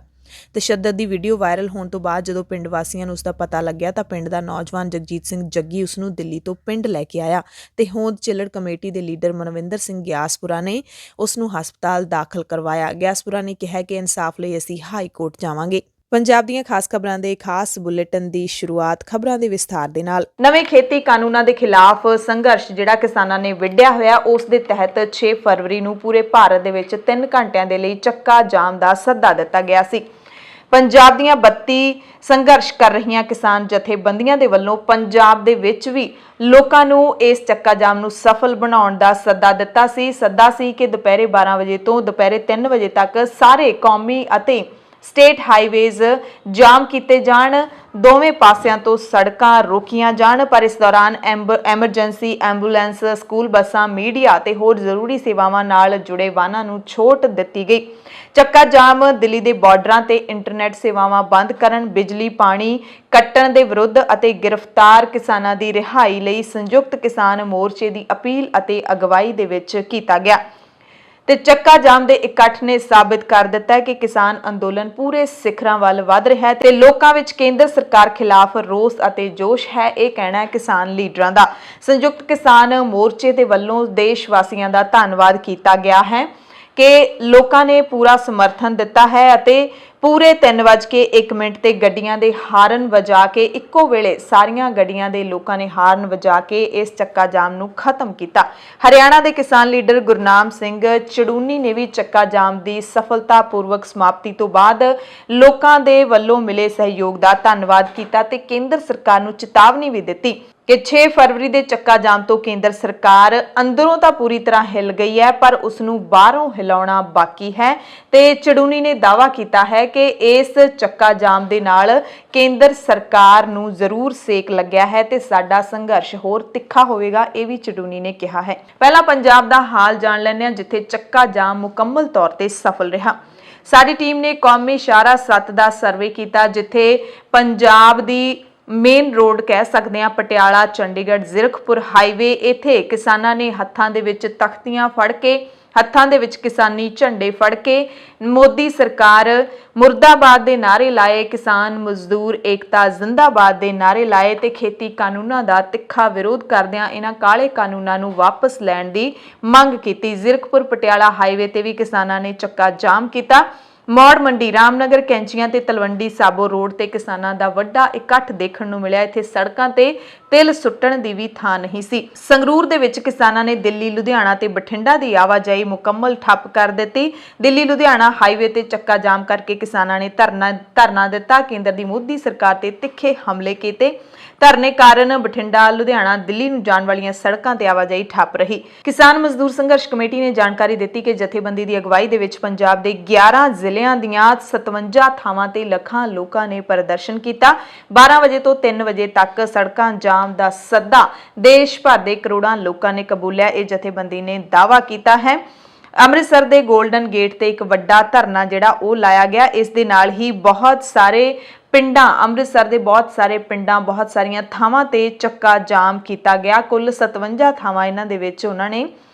ਤਸ਼ੱਦਦ ਦੀ ਵੀਡੀਓ ਵਾਇਰਲ ਹੋਣ ਤੋਂ ਬਾਅਦ ਜਦੋਂ ਪਿੰਡ ਵਾਸੀਆਂ ਨੂੰ ਉਸ ਦਾ ਪਤਾ ਲੱਗਿਆ ਤਾਂ ਪਿੰਡ ਦਾ ਨੌਜਵਾਨ ਜਗਜੀਤ ਸਿੰਘ ਜੱਗੀ ਉਸ ਨੂੰ ਦਿੱਲੀ ਤੋਂ ਪਿੰਡ ਲੈ ਕੇ ਆਇਆ ਤੇ ਹੋਂਦ ਚਿੱਲੜ ਕਮੇਟੀ ਦੇ ਲੀਡਰ ਮਨਵਿੰਦਰ ਸਿੰਘ ਗਿਆਸਪੁਰਾ ਨੇ ਉਸ ਨੂੰ ਹਸਪਤਾਲ ਦਾਖਲ ਕਰਵਾਇਆ। ਗਿਆਸਪੁਰਾ ਨੇ ਕਿਹਾ ਕਿ ਇਨਸਾਫ ਲਈ ਅਸੀਂ ਹਾਈ ਕੋਰਟ ਜਾਵਾਂਗੇ। ਪੰਜਾਬ ਦੀਆਂ ਖਾਸ ਖਬਰਾਂ ਦੇ ਖਾਸ ਬੁਲੇਟਿਨ ਦੀ ਸ਼ੁਰੂਆਤ ਖਬਰਾਂ ਦੇ ਵਿਸਥਾਰ ਦੇ ਨਾਲ। ਨਵੇਂ ਖੇਤੀ ਕਾਨੂੰਨਾਂ ਦੇ ਖਿਲਾਫ ਸੰਘਰਸ਼ ਜਿਹੜਾ ਕਿਸਾਨਾਂ ਨੇ ਵਿੱਢਿਆ ਹੋਇਆ, ਉਸ ਦੇ ਤਹਿਤ 6 ਫਰਵਰੀ ਨੂੰ ਪੂਰੇ ਭਾਰਤ ਦੇ ਵਿੱਚ 3 ਘੰਟਿਆਂ ਦੇ ਲਈ ਚੱਕਾ ਜਾਮ ਦਾ ਸੱਦਾ ਦਿੱਤਾ ਗਿਆ ਸੀ। ਪੰਜਾਬ ਦੀਆਂ 32 ਸੰਘਰਸ਼ ਕਰ ਰਹੀਆਂ ਕਿਸਾਨ ਜਥੇਬੰਦੀਆਂ ਦੇ ਵੱਲੋਂ ਪੰਜਾਬ ਦੇ ਵਿੱਚ ਵੀ ਲੋਕਾਂ ਨੂੰ ਇਸ ਚੱਕਾ ਜਾਮ ਨੂੰ ਸਫਲ ਬਣਾਉਣ ਦਾ ਸੱਦਾ ਦਿੱਤਾ ਸੀ। ਸੱਦਾ ਸੀ ਕਿ ਦੁਪਹਿਰੇ 12 ਵਜੇ ਤੋਂ ਦੁਪਹਿਰੇ 3 ਵਜੇ ਤੱਕ ਸਾਰੇ ਕੌਮੀ ਅਤੇ ਸਟੇਟ ਹਾਈਵੇਜ਼ ਜਾਮ ਕੀਤੇ ਜਾਣ, ਦੋਵੇਂ ਪਾਸਿਆਂ ਤੋਂ ਸੜਕਾਂ ਰੋਕੀਆਂ ਜਾਣ, ਪਰ ਇਸ ਦੌਰਾਨ ਐਮਰਜੈਂਸੀ ਐਂਬੂਲੈਂਸ, ਸਕੂਲ ਬੱਸਾਂ, ਮੀਡੀਆ ਤੇ ਹੋਰ ਜ਼ਰੂਰੀ ਸੇਵਾਵਾਂ ਨਾਲ ਜੁੜੇ ਵਾਹਨਾਂ ਨੂੰ ਛੋਟ ਦਿੱਤੀ ਗਈ। ਚੱਕਾ ਜਾਮ ਦਿੱਲੀ ਦੇ ਬਾਰਡਰਾਂ ਤੇ ਇੰਟਰਨੈਟ ਸੇਵਾਵਾਂ ਬੰਦ ਕਰਨ, ਬਿਜਲੀ ਪਾਣੀ ਕੱਟਣ ਦੇ ਵਿਰੁੱਧ ਅਤੇ ਗ੍ਰਿਫਤਾਰ ਕਿਸਾਨਾਂ ਦੀ ਰਿਹਾਈ ਲਈ ਸੰਯੁਕਤ ਕਿਸਾਨ ਮੋਰਚੇ ਦੀ ਅਪੀਲ ਅਤੇ ਅਗਵਾਈ ਦੇ ਵਿੱਚ ਕੀਤਾ ਗਿਆ। ਤੇ ਚੱਕਾ ਜਾਮ ਦੇ ਇਕੱਠ ਨੇ ਸਾਬਿਤ ਕਰ ਦਿੱਤਾ ਹੈ ਕਿ ਕਿਸਾਨ ਅੰਦੋਲਨ ਪੂਰੇ ਸਿਖਰਾਂ ਵੱਲ ਵਧ ਰਿਹਾ ਹੈ ਤੇ ਲੋਕਾਂ ਵਿੱਚ ਕੇਂਦਰ ਸਰਕਾਰ ਖਿਲਾਫ ਰੋਸ ਅਤੇ ਜੋਸ਼ ਹੈ। ਇਹ ਕਹਿਣਾ ਹੈ ਕਿਸਾਨ ਲੀਡਰਾਂ ਦਾ। ਸੰਯੁਕਤ ਕਿਸਾਨ ਮੋਰਚੇ ਦੇ ਵੱਲੋਂ ਦੇਸ਼ ਵਾਸੀਆਂ ਦਾ ਧੰਨਵਾਦ ਕੀਤਾ ਗਿਆ ਹੈ ਕਿ ਲੋਕਾਂ ਨੇ ਪੂਰਾ ਸਮਰਥਨ ਦਿੱਤਾ ਹੈ ਅਤੇ ਪੂਰੇ 3:01 ਤੇ ਗੱਡੀਆਂ ਦੇ ਹਾਰਨ ਵਜਾ ਕੇ ਇੱਕੋ ਵੇਲੇ ਸਾਰੀਆਂ ਗੱਡੀਆਂ ਦੇ ਲੋਕਾਂ ਨੇ ਹਾਰਨ ਵਜਾ ਕੇ ਇਸ ਚੱਕਾ ਜਾਮ ਨੂੰ ਖਤਮ ਕੀਤਾ। ਹਰਿਆਣਾ ਦੇ ਕਿਸਾਨ ਲੀਡਰ ਗੁਰਨਾਮ ਸਿੰਘ ਚੜੂਨੀ ਨੇ ਵੀ ਚੱਕਾ ਜਾਮ ਦੀ ਸਫਲਤਾਪੂਰਵਕ ਸਮਾਪਤੀ ਤੋਂ ਬਾਅਦ ਲੋਕਾਂ ਦੇ ਵੱਲੋਂ ਮਿਲੇ ਸਹਿਯੋਗ ਦਾ ਧੰਨਵਾਦ ਕੀਤਾ ਤੇ ਕੇਂਦਰ ਸਰਕਾਰ ਨੂੰ ਚੇਤਾਵਨੀ ਵੀ ਦਿੱਤੀ ਕਿ 6 ਫਰਵਰੀ ਦੇ ਚੱਕਾ ਜਾਮ ਤੋਂ ਕੇਂਦਰ ਸਰਕਾਰ ਅੰਦਰੋਂ ਤਾਂ ਪੂਰੀ ਤਰ੍ਹਾਂ ਹਿੱਲ ਗਈ ਹੈ, ਪਰ ਉਸ ਨੂੰ ਬਾਹਰੋਂ ਹਿਲਾਉਣਾ ਬਾਕੀ ਹੈ। ਤੇ ਚੜੂਨੀ ਨੇ ਦਾਅਵਾ ਕੀਤਾ ਹੈ ਕਿ ਇਸ ਚੱਕਾ ਜਾਮ ਦੇ ਨਾਲ ਕੇਂਦਰ ਸਰਕਾਰ ਨੂੰ ਜ਼ਰੂਰ ਸੇਕ ਲੱਗਿਆ ਹੈ ਤੇ ਸਾਡਾ ਸੰਘਰਸ਼ ਹੋਰ ਤਿੱਖਾ ਹੋਵੇਗਾ, ਇਹ ਵੀ ਚੜੂਨੀ ਨੇ ਕਿਹਾ ਹੈ। ਪਹਿਲਾਂ ਪੰਜਾਬ ਦਾ ਹਾਲ ਜਾਣ ਲੈਂਦੇ ਹਾਂ, ਜਿੱਥੇ ਚੱਕਾ ਜਾਮ ਮੁਕੰਮਲ ਤੌਰ ਤੇ ਸਫਲ ਰਿਹਾ। ਸਾਡੀ ਟੀਮ ਨੇ ਕੌਮੀ ਸ਼ਾਹਰਾਹ 7 ਦਾ ਸਰਵੇ ਕੀਤਾ, ਜਿੱਥੇ ਪੰਜਾਬ ਦੀ ਮੇਨ ਰੋਡ ਕਹਿ ਸਕਦੇ ਹਾਂ, ਪਟਿਆਲਾ ਚੰਡੀਗੜ੍ਹ ਜ਼ੀਰਕਪੁਰ ਹਾਈਵੇ, ਇੱਥੇ ਕਿਸਾਨਾਂ ਨੇ ਹੱਥਾਂ ਦੇ ਵਿੱਚ ਤਖਤੀਆਂ ਫੜ ਕੇ, ਹੱਥਾਂ ਦੇ ਵਿੱਚ ਕਿਸਾਨੀ ਝੰਡੇ ਫੜ ਕੇ ਮੋਦੀ ਸਰਕਾਰ ਮੁਰਦਾਬਾਦ ਦੇ ਨਾਅਰੇ ਲਾਏ, ਕਿਸਾਨ ਮਜ਼ਦੂਰ ਏਕਤਾ ਜ਼ਿੰਦਾਬਾਦ ਦੇ ਨਾਅਰੇ ਲਾਏ ਤੇ ਖੇਤੀ ਕਾਨੂੰਨਾਂ ਦਾ ਤਿੱਖਾ ਵਿਰੋਧ ਕਰਦਿਆਂ ਇਹਨਾਂ ਕਾਲੇ ਕਾਨੂੰਨਾਂ ਨੂੰ ਵਾਪਸ ਲੈਣ ਦੀ ਮੰਗ ਕੀਤੀ। ਜ਼ੀਰਕਪੁਰ ਪਟਿਆਲਾ ਹਾਈਵੇ ਤੇ ਵੀ ਕਿਸਾਨਾਂ ਨੇ ਚੱਕਾ ਜਾਮ ਕੀਤਾ। ਮੌੜ ਮੰਡੀ, ਰਾਮਨਗਰ, ਕੈਂਚੀਆਂ ਤੇ ਤਲਵੰਡੀ ਸਾਬੋ ਰੋਡ ਤੇ ਕਿਸਾਨਾਂ ਦਾ ਵੱਡਾ ਇਕੱਠ ਦੇਖਣ ਨੂੰ ਮਿਲਿਆ। ਇੱਥੇ ਸੜਕਾਂ ਤੇ ਤਿਲ ਸੁੱਟਣ ਦੀ ਵੀ ਥਾਂ ਨਹੀਂ ਸੀ। ਸੰਗਰੂਰ ਦੇ ਵਿੱਚ ਕਿਸਾਨਾਂ ਨੇ ਦਿੱਲੀ, ਲੁਧਿਆਣਾ ਤੇ ਬਠਿੰਡਾ ਦੀ ਆਵਾਜਾਈ ਮੁਕੰਮਲ ਠੱਪ ਕਰ ਦਿੱਤੀ। ਦਿੱਲੀ ਲੁਧਿਆਣਾ ਹਾਈਵੇ ਤੇ ਚੱਕਾ ਜਾਮ ਕਰਕੇ ਕਿਸਾਨਾਂ ਨੇ ਧਰਨਾ ਦਿੱਤਾ। ਕੇਂਦਰ ਦੀ ਮੋਦੀ ਸਰਕਾਰ ਤੇ ਤਿੱਖੇ ਹਮਲੇ ਕੀਤੇ। ਧਰਨੇ ਕਾਰਨ ਬਠਿੰਡਾ, ਲੁਧਿਆਣਾ, ਦਿੱਲੀ ਨੂੰ ਜਾਣ ਵਾਲੀਆਂ ਸੜਕਾਂ ਤੇ ਆਵਾਜਾਈ ਠੱਪ ਰਹੀ। ਕਿਸਾਨ ਮਜ਼ਦੂਰ ਸੰਘਰਸ਼ ਕਮੇਟੀ ਨੇ ਜਾਣਕਾਰੀ ਦਿੱਤੀ ਕਿ ਜਥੇਬੰਦੀ ਦੀ ਅਗਵਾਈ ਦੇ ਵਿੱਚ ਪੰਜਾਬ ਦੇ 11 ਜ਼ਿਲ੍ਹਿਆਂ ਦੀਆਂ 57 ਥਾਵਾਂ ਤੇ ਲੱਖਾਂ ਲੋਕਾਂ ਨੇ ਪ੍ਰਦਰਸ਼ਨ ਕੀਤਾ। 12 ਵਜੇ ਤੋਂ 3 ਵਜੇ ਤੱਕ ਸੜਕਾਂ ਜਾਮ ਦਾ ਸੱਦਾ ਦੇਸ਼ ਭਰ ਦੇ ਕਰੋੜਾਂ ਲੋਕਾਂ ਨੇ ਕਬੂਲਿਆ। ਇਹ ਜਥੇਬੰਦੀ ਨੇ ਦਾਅਵਾ ਕੀਤਾ ਹੈ। ਅੰਮ੍ਰਿਤਸਰ ਦੇ ਗੋਲਡਨ ਗੇਟ ਤੇ ਇੱਕ ਵੱਡਾ ਧਰਨਾ ਜਿਹੜਾ ਉਹ ਲਾਇਆ ਗਿਆ। ਇਸ ਦੇ ਨਾਲ ਹੀ ਬਹੁਤ ਸਾਰੇ ਪਿੰਡਾਂ, ਅੰਮ੍ਰਿਤਸਰ ਦੇ ਬਹੁਤ ਸਾਰੇ ਪਿੰਡਾਂ, ਬਹੁਤ ਸਾਰੀਆਂ ਥਾਵਾਂ ਤੇ ਚੱਕਾ ਜਾਮ ਕੀਤਾ ਗਿਆ। ਕੁੱਲ 57 ਥਾਵਾਂ ਇਹਨਾਂ ਦੇ ਵਿੱਚ ਉਹਨਾਂ ਨੇ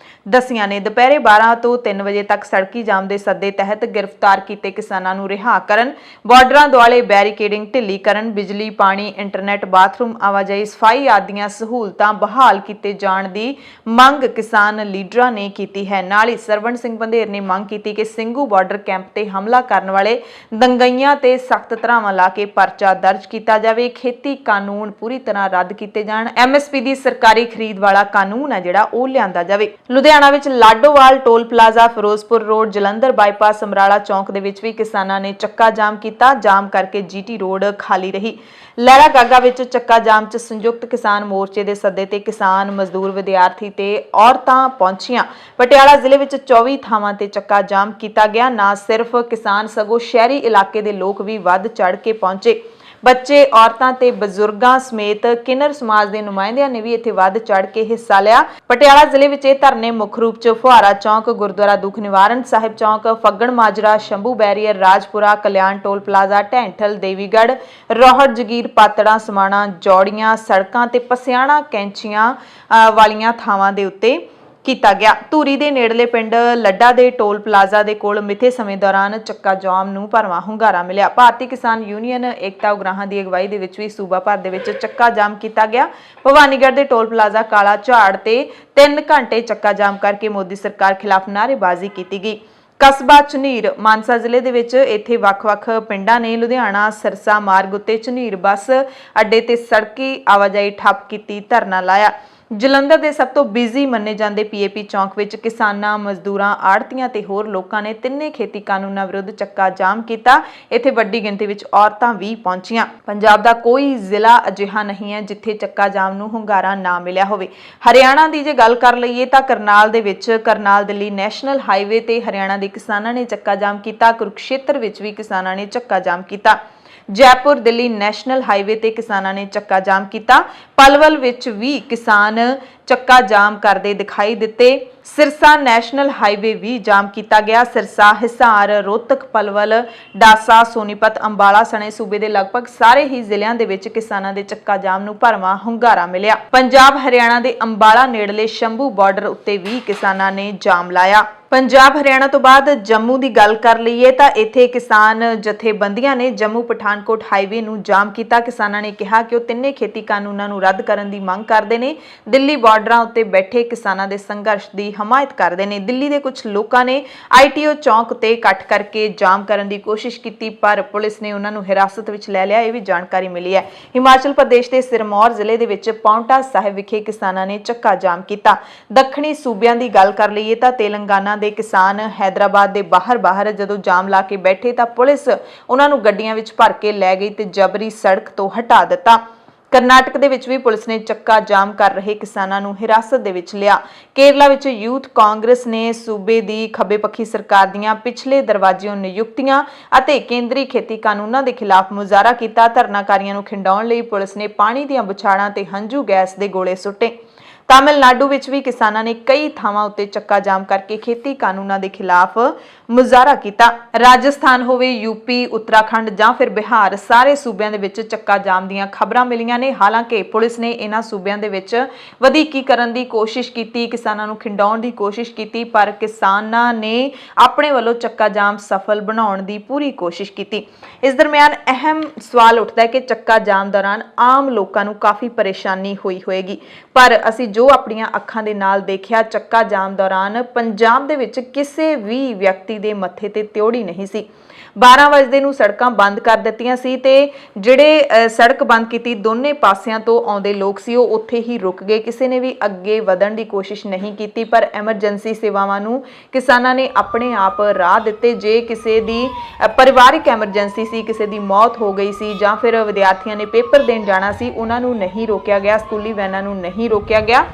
ਦੱਸੀਆਂ ਨੇ। ਦੁਪਹਿਰੇ 12 ਤੋਂ 3 ਵਜੇ ਤੱਕ ਸੜਕੀ ਜਾਮ ਦੇ ਸੱਦੇ ਤਹਿਤ ਗ੍ਰਿਫਤਾਰ ਕੀਤੇ ਕਿਸਾਨਾਂ ਨੂੰ ਰਿਹਾ ਕਰਨ, ਬਾਰਡਰਾਂ ਦੁਆਲੇ ਬੈਰੀਕੇਡਿੰਗ ਢਿੱਲੀ ਕਰਨ, ਬਿਜਲੀ, ਪਾਣੀ, ਇੰਟਰਨੈਟ, ਬਾਥਰੂਮ, ਆਵਾਜਾਈ, ਸਫਾਈ ਆਦੀਆਂ ਸਹੂਲਤਾਂ ਬਹਾਲ ਕੀਤੇ ਜਾਣ ਦੀ ਮੰਗ ਕਿਸਾਨ ਲੀਡਰਾਂ ਨੇ ਕੀਤੀ ਹੈ। ਨਾਲ ਹੀ ਸਰਵਣ ਸਿੰਘ ਬੰਧੇਰ ਨੇ ਮੰਗ ਕੀਤੀ ਕਿ ਸਿੰਘੂ ਬਾਰਡਰ ਕੈਂਪ ਤੇ ਹਮਲਾ ਕਰਨ ਵਾਲੇ ਦੰਗਈਆਂ ਤੇ ਸਖਤ ਧਾਰਾਵਾਂ ਲਾ ਕੇ ਪਰਚਾ ਦਰਜ ਕੀਤਾ ਜਾਵੇ। ਖੇਤੀ ਕਾਨੂੰਨ ਪੂਰੀ ਤਰ੍ਹਾਂ ਰੱਦ ਕੀਤੇ ਜਾਣ। MSP ਦੀ ਸਰਕਾਰੀ ਖਰੀਦ ਵਾਲਾ ਕਾਨੂੰਨ ਹੈ ਜਿਹੜਾ ਉਹ ਲਿਆਂਦਾ ਜਾਵੇ। ਲੁਧਿਆਣਾ ਵਿੱਚ Ladowal, toll plaza, Firozpur road, Jalandhar bypass, Samrala ਚੌਂਕ ਦੇ ਵਿੱਚ ਵੀ ਕਿਸਾਨਾਂ ਨੇ ਚੱਕਾ ਜਾਮ ਕੀਤਾ। ਜਾਮ ਕਰਕੇ GT ਰੋਡ ਖਾਲੀ ਰਹੀ। ਲਹਿਰਾ ਗਾਗਾ ਵਿੱਚ ਚੱਕਾ ਜਾਮ 'ਚ ਸੰਯੁਕਤ ਕਿਸਾਨ ਮੋਰਚੇ ਦੇ ਸੱਦੇ ਤੇ ਕਿਸਾਨ, ਮਜ਼ਦੂਰ, ਵਿਦਿਆਰਥੀ ਤੇ ਔਰਤਾਂ ਪਹੁੰਚੀਆਂ। ਪਟਿਆਲਾ ਜ਼ਿਲ੍ਹੇ ਵਿੱਚ 24 ਥਾਵਾਂ ਤੇ ਚੱਕਾ ਜਾਮ ਕੀਤਾ ਗਿਆ। ਨਾ ਸਿਰਫ ਕਿਸਾਨ ਸਗੋਂ ਸ਼ਹਿਰੀ ਇਲਾਕੇ ਦੇ ਲੋਕ ਵੀ ਵੱਧ ਚੜ੍ਹ ਕੇ ਪਹੁੰਚੇ। ਬੱਚੇ, ਔਰਤਾਂ ਤੇ ਬਜ਼ੁਰਗਾਂ ਸਮੇਤ ਕਿੰਨਰ ਸਮਾਜ ਦੇ ਨੁਮਾਇੰਦਿਆਂ ਨੇ ਵੀ ਇੱਥੇ ਵੱਧ ਚੜ ਕੇ ਹਿੱਸਾ ਲਿਆ। ਪਟਿਆਲਾ ਜ਼ਿਲ੍ਹੇ ਵਿੱਚ ਇਹ ਧਰਨੇ ਮੁੱਖ ਰੂਪ 'ਚ ਫੁਹਾਰਾ ਚੌਂਕ, ਗੁਰਦੁਆਰਾ ਦੁੱਖ ਨਿਵਾਰਨ ਸਾਹਿਬ ਚੌਂਕ, ਫੱਗਣ ਮਾਜਰਾ, ਸ਼ੰਭੂ ਬੈਰੀਅਰ, ਰਾਜਪੁਰਾ, ਕਲਿਆਣ ਟੋਲ ਪਲਾਜ਼ਾ, ਢੈਂਠਲ, ਦੇਵੀਗੜ੍ਹ, ਰੋਹੜ, ਜਗੀਰ, ਪਾਤੜਾਂ, ਸਮਾਣਾ, ਜੌੜੀਆਂ ਸੜਕਾਂ ਤੇ ਪਸਿਆਣਾ ਕੈਂਚੀਆਂ ਵਾਲੀਆਂ ਥਾਵਾਂ ਦੇ ਉੱਤੇ ਕੀਤਾ ਗਿਆ। ਧੂਰੀ ਦੇ ਨੇੜਲੇ ਪਿੰਡ ਲੱਡਾ ਦੇ ਟੋਲ ਪਲਾਜ਼ਾ ਦੇ ਕੋਲ ਮਿੱਥੇ ਸਮੇਂ ਦੌਰਾਨ ਚੱਕਾ ਜਾਮ ਨੂੰ ਭਰਵਾਂ ਹੁੰਗਾਰਾ ਮਿਲਿਆ। ਭਾਰਤੀ ਕਿਸਾਨ ਯੂਨੀਅਨ ਏਕਤਾ ਉਗਰਾਹਾਂ ਦੀ ਅਗਵਾਈ ਦੇ ਵਿੱਚ ਵੀ ਸੂਬਾ ਭਰ ਦੇ ਵਿੱਚ ਚੱਕਾ ਜਾਮ ਕੀਤਾ ਗਿਆ। ਭਵਾਨੀਗੜ੍ਹ ਦੇ ਟੋਲ ਪਲਾਜ਼ਾ ਕਾਲਾ ਝਾੜ ਤੇ 3 ਘੰਟੇ ਚੱਕਾ ਜਾਮ ਕਰਕੇ ਮੋਦੀ ਸਰਕਾਰ ਖਿਲਾਫ ਨਾਅਰੇਬਾਜ਼ੀ ਕੀਤੀ ਗਈ। ਕਸਬਾ ਝੁਨੀਰ, ਮਾਨਸਾ ਜ਼ਿਲ੍ਹੇ ਦੇ ਵਿੱਚ ਇੱਥੇ ਵੱਖ-ਵੱਖ ਪਿੰਡਾਂ ਨੇ ਲੁਧਿਆਣਾ ਸਿਰਸਾ ਮਾਰਗ ਉੱਤੇ ਝੁਨੀਰ ਬੱਸ ਅੱਡੇ ਤੇ ਸੜਕੀ ਆਵਾਜਾਈ ਠੱਪ ਕੀਤੀ, ਧਰਨਾ ਲਾਇਆ। ਜਲੰਧਰ ਦੇ ਸਭ ਤੋਂ ਬਿਜ਼ੀ ਮੰਨੇ ਜਾਂਦੇ ਪੀਏਪੀ ਚੌਂਕ ਵਿੱਚ ਕਿਸਾਨਾਂ, ਮਜ਼ਦੂਰਾਂ, ਆੜ੍ਹਤੀਆਂ ਤੇ ਹੋਰ ਲੋਕਾਂ ਨੇ ਤਿੰਨੇ ਖੇਤੀ ਕਾਨੂੰਨਾਂ ਵਿਰੁੱਧ ਚੱਕਾ ਜਾਮ ਕੀਤਾ। ਇੱਥੇ ਵੱਡੀ ਗਿਣਤੀ ਵਿੱਚ ਔਰਤਾਂ ਵੀ ਪਹੁੰਚੀਆਂ। ਪੰਜਾਬ ਦਾ ਕੋਈ ਜ਼ਿਲ੍ਹਾ ਅਜਿਹਾ ਨਹੀਂ ਹੈ ਜਿੱਥੇ ਚੱਕਾ ਜਾਮ ਨੂੰ ਹੁੰਗਾਰਾ ਨਾ ਮਿਲਿਆ ਹੋਵੇ। ਹਰਿਆਣਾ ਦੀ ਜੇ ਗੱਲ ਕਰ ਲਈਏ ਤਾਂ ਕਰਨਾਲ ਦੇ ਵਿੱਚ ਕਰਨਾਲ ਦਿੱਲੀ ਨੈਸ਼ਨਲ ਹਾਈਵੇ ਤੇ ਹਰਿਆਣਾ ਦੇ ਕਿਸਾਨਾਂ ਨੇ ਚੱਕਾ ਜਾਮ ਕੀਤਾ। ਕੁਰੂਕਸ਼ੇਤਰ ਵਿੱਚ ਵੀ ਕਿਸਾਨਾਂ ਨੇ ਚੱਕਾ ਜਾਮ ਕੀਤਾ। ਜੈਪੁਰ ਦਿੱਲੀ ਨੈਸ਼ਨਲ ਹਾਈਵੇ ਤੇ ਕਿਸਾਨਾਂ ਨੇ ਚੱਕਾ ਜਾਮ ਕੀਤਾ। ਪਲਵਲ ਵਿੱਚ ਵੀ ਕਿਸਾਨ ਚੱਕਾ ਜਾਮ ਕਰਦੇ ਦਿਖਾਈ ਦਿੱਤੇ। ਸਿਰਸਾ ਨੈਸ਼ਨਲ ਹਾਈਵੇ ਵੀ ਜਾਮ ਕੀਤਾ ਗਿਆ। ਸਿਰਸਾ, ਹਿਸਾਰ, ਰੋਹਤਕ, ਪਲਵਲ, ਡਾਸਾ, ਸੋਨੀਪਤ, ਅੰਬਾਲਾ ਸਣੇ ਸੂਬੇ ਦੇ ਲਗਭਗ ਸਾਰੇ ਹੀ ਜ਼ਿਲ੍ਹਿਆਂ ਦੇ ਵਿੱਚ ਕਿਸਾਨਾਂ ਦੇ ਚੱਕਾ ਜਾਮ ਨੂੰ ਭਰਵਾਂ ਹੁੰਗਾਰਾ ਮਿਲਿਆ। ਪੰਜਾਬ ਹਰਿਆਣਾ ਦੇ ਅੰਬਾਲਾ ਨੇੜਲੇ ਸ਼ੰਭੂ ਬਾਰਡਰ ਉੱਤੇ ਵੀ ਕਿਸਾਨਾਂ ਨੇ ਜਾਮ ਲਾਇਆ। ਪੰਜਾਬ ਹਰਿਆਣਾ ਤੋਂ ਬਾਅਦ ਜੰਮੂ ਦੀ ਗੱਲ ਕਰ ਲਈਏ ਤਾਂ ਇੱਥੇ ਕਿਸਾਨ ਜਥੇਬੰਦੀਆਂ ਨੇ ਜੰਮੂ ਪਠਾਨਕੋਟ ਹਾਈਵੇ ਨੂੰ ਜਾਮ ਕੀਤਾ। ਕਿਸਾਨਾਂ ਨੇ ਕਿਹਾ ਕਿ ਉਹ ਤਿੰਨੇ ਖੇਤੀ ਕਾਨੂੰਨਾਂ ਨੂੰ ਰੱਦ ਕਰਨ ਦੀ ਮੰਗ ਕਰਦੇ ਨੇ। ਦਿੱਲੀ ਬਾਰਡਰਾਂ ਉੱਤੇ ਬੈਠੇ ਕਿਸਾਨਾਂ ਦੇ ਸੰਘਰਸ਼ ਦੀ ਹਮਾਇਤ ਕਰਦੇ ਨੇ। ਦਿੱਲੀ ਦੇ ਕੁਝ ਲੋਕਾਂ ਨੇ ਆਈਟੀਓ ਚੌਂਕ ਤੇ ਇਕੱਠ ਕਰਕੇ ਜਾਮ ਕਰਨ ਦੀ ਕੋਸ਼ਿਸ਼ ਕੀਤੀ ਪਰ ਪੁਲਿਸ ਨੇ ਉਹਨਾਂ ਨੂੰ ਹਿਰਾਸਤ ਵਿੱਚ ਲੈ ਲਿਆ, ਇਹ ਵੀ ਜਾਣਕਾਰੀ ਮਿਲੀ ਹੈ। ਹਿਮਾਚਲ ਪ੍ਰਦੇਸ਼ ਦੇ ਸਿਰਮੌਰ ਜ਼ਿਲ੍ਹੇ ਦੇ ਵਿੱਚ ਪਾਉਂਟਾ ਸਾਹਿਬ ਵਿਖੇ ਕਿਸਾਨਾਂ ਨੇ ਚੱਕਾ ਜਾਮ ਕੀਤਾ। ਦੱਖਣੀ ਸੂਬਿਆਂ ਦੀ ਗੱਲ ਕਰ ਲਈਏ ਤਾਂ ਤੇਲੰਗਾਨਾ ਦੇ ਕਿਸਾਨ ਹੈਦਰਾਬਾਦ ਦੇ ਬਾਹਰ ਜਦੋਂ ਜਾਮ ਲਾ ਕੇ ਬੈਠੇ ਤਾਂ ਪੁਲਿਸ ਉਹਨਾਂ ਨੂੰ ਗੱਡੀਆਂ ਵਿੱਚ ਭਰ ਕੇ ਲੈ ਗਈ ਤੇ ਜਬਰੀ ਸੜਕ ਤੋਂ ਹਟਾ ਦਿੱਤਾ। ਕਰਨਾਟਕ ਦੇ ਵਿੱਚ ਵੀ ਪੁਲਿਸ ਨੇ ਚੱਕਾ ਜਾਮ ਕਰ ਰਹੇ ਕਿਸਾਨਾਂ ਨੂੰ ਹਿਰਾਸਤ ਦੇ ਵਿੱਚ ਲਿਆ। ਕੇਰਲਾ ਵਿੱਚ ਯੂਥ ਕਾਂਗਰਸ ਨੇ ਸੂਬੇ ਦੀ ਖੱਬੇ ਪੱਖੀ ਸਰਕਾਰ ਦੀਆਂ ਪਿਛਲੇ ਦਰਵਾਜ਼ਿਓਂ ਨਿਯੁਕਤੀਆਂ ਅਤੇ ਕੇਂਦਰੀ ਖੇਤੀ ਕਾਨੂੰਨਾਂ ਦੇ ਖਿਲਾਫ ਮੁਜ਼ਾਹਰਾ ਕੀਤਾ। ਧਰਨਾਕਾਰੀਆਂ ਨੂੰ ਖਿੰਡਾਉਣ ਲਈ ਪੁਲਿਸ ਨੇ ਪਾਣੀ ਦੀਆਂ ਬੁਛਾੜਾਂ ਤੇ ਹੰਝੂ ਗੈਸ ਦੇ ਗੋਲੇ ਸੁੱਟੇ। ਤਾਮਿਲਨਾਡੂ ਵਿੱਚ ਵੀ ਕਿਸਾਨਾਂ ਨੇ ਕਈ ਥਾਵਾਂ ਉੱਤੇ ਚੱਕਾ ਜਾਮ ਕਰਕੇ ਖੇਤੀ ਕਾਨੂੰਨਾਂ ਦੇ ਖਿਲਾਫ ਮੁਜ਼ਾਹਰਾ ਕੀਤਾ। ਰਾਜਸਥਾਨ ਹੋਵੇ, ਯੂਪੀ, ਉੱਤਰਾਖੰਡ ਜਾਂ ਫਿਰ ਬਿਹਾਰ, ਸਾਰੇ ਸੂਬਿਆਂ ਦੇ ਵਿੱਚ ਚੱਕਾ ਜਾਮ ਦੀਆਂ ਖਬਰਾਂ ਮਿਲੀਆਂ ਨੇ। ਹਾਲਾਂਕਿ ਪੁਲਿਸ ਨੇ ਇਹਨਾਂ ਸੂਬਿਆਂ ਦੇ ਵਿੱਚ ਵਧੀਕੀ ਕਰਨ ਦੀ ਕੋਸ਼ਿਸ਼ ਕੀਤੀ, ਕਿਸਾਨਾਂ ਨੂੰ ਖਿੰਡਾਉਣ ਦੀ ਕੋਸ਼ਿਸ਼ ਕੀਤੀ ਪਰ ਕਿਸਾਨਾਂ ਨੇ ਆਪਣੇ ਵੱਲੋਂ ਚੱਕਾ ਜਾਮ ਸਫਲ ਬਣਾਉਣ ਦੀ ਪੂਰੀ ਕੋਸ਼ਿਸ਼ ਕੀਤੀ। ਇਸ ਦਰਮਿਆਨ ਅਹਿਮ ਸਵਾਲ ਉੱਠਦਾ ਹੈ ਕਿ ਚੱਕਾ ਜਾਮ ਦੌਰਾਨ ਆਮ ਲੋਕਾਂ ਨੂੰ ਕਾਫੀ ਪਰੇਸ਼ਾਨੀ ਹੋਈ ਹੋਏਗੀ ਪਰ ਅਸੀਂ ਜੋ ਆਪਣੀਆਂ ਅੱਖਾਂ ਦੇ ਨਾਲ ਦੇਖਿਆ ਚੱਕਾ ਜਾਮ ਦੌਰਾਨ ਪੰਜਾਬ ਦੇ ਵਿੱਚ ਕਿਸੇ ਵੀ ਵਿਅਕਤੀ ਦੇ ਮੱਥੇ ਤੇ ਤਿਉੜੀ ਨਹੀਂ ਸੀ। 12 ਵਜੇ ਨੂੰ ਸੜਕਾਂ ਬੰਦ ਕਰ ਦਿੱਤੀਆਂ ਸੀ ਤੇ ਜਿਹੜੇ ਸੜਕ ਬੰਦ ਕੀਤੀ ਦੋਨੇ ਪਾਸਿਆਂ ਤੋਂ ਆਉਂਦੇ ਲੋਕ ਸੀ ਉਹ ਉੱਥੇ ਹੀ ਰੁਕ ਗਏ। ਕਿਸੇ ਨੇ ਵੀ ਅੱਗੇ ਵਧਣ ਦੀ ਕੋਸ਼ਿਸ਼ ਨਹੀਂ ਕੀਤੀ ਪਰ ਐਮਰਜੈਂਸੀ ਸੇਵਾਵਾਂ ਨੂੰ ਕਿਸਾਨਾਂ ਨੇ ਆਪਣੇ ਆਪ ਰਾਹ ਦਿੱਤੇ। ਜੇ ਕਿਸੇ ਦੀ ਪਰਿਵਾਰਿਕ ਐਮਰਜੈਂਸੀ ਸੀ, ਕਿਸੇ ਦੀ ਮੌਤ ਹੋ ਗਈ ਸੀ ਜਾਂ ਫਿਰ ਵਿਦਿਆਰਥੀਆਂ ਨੇ ਪੇਪਰ ਦੇਣ ਜਾਣਾ ਸੀ, ਉਹਨਾਂ ਨੂੰ ਨਹੀਂ ਰੋਕਿਆ ਗਿਆ, ਸਕੂਲੀ ਵੈਨਾਂ ਨੂੰ ਨਹੀਂ ਰੋਕਿਆ ਗਿਆ।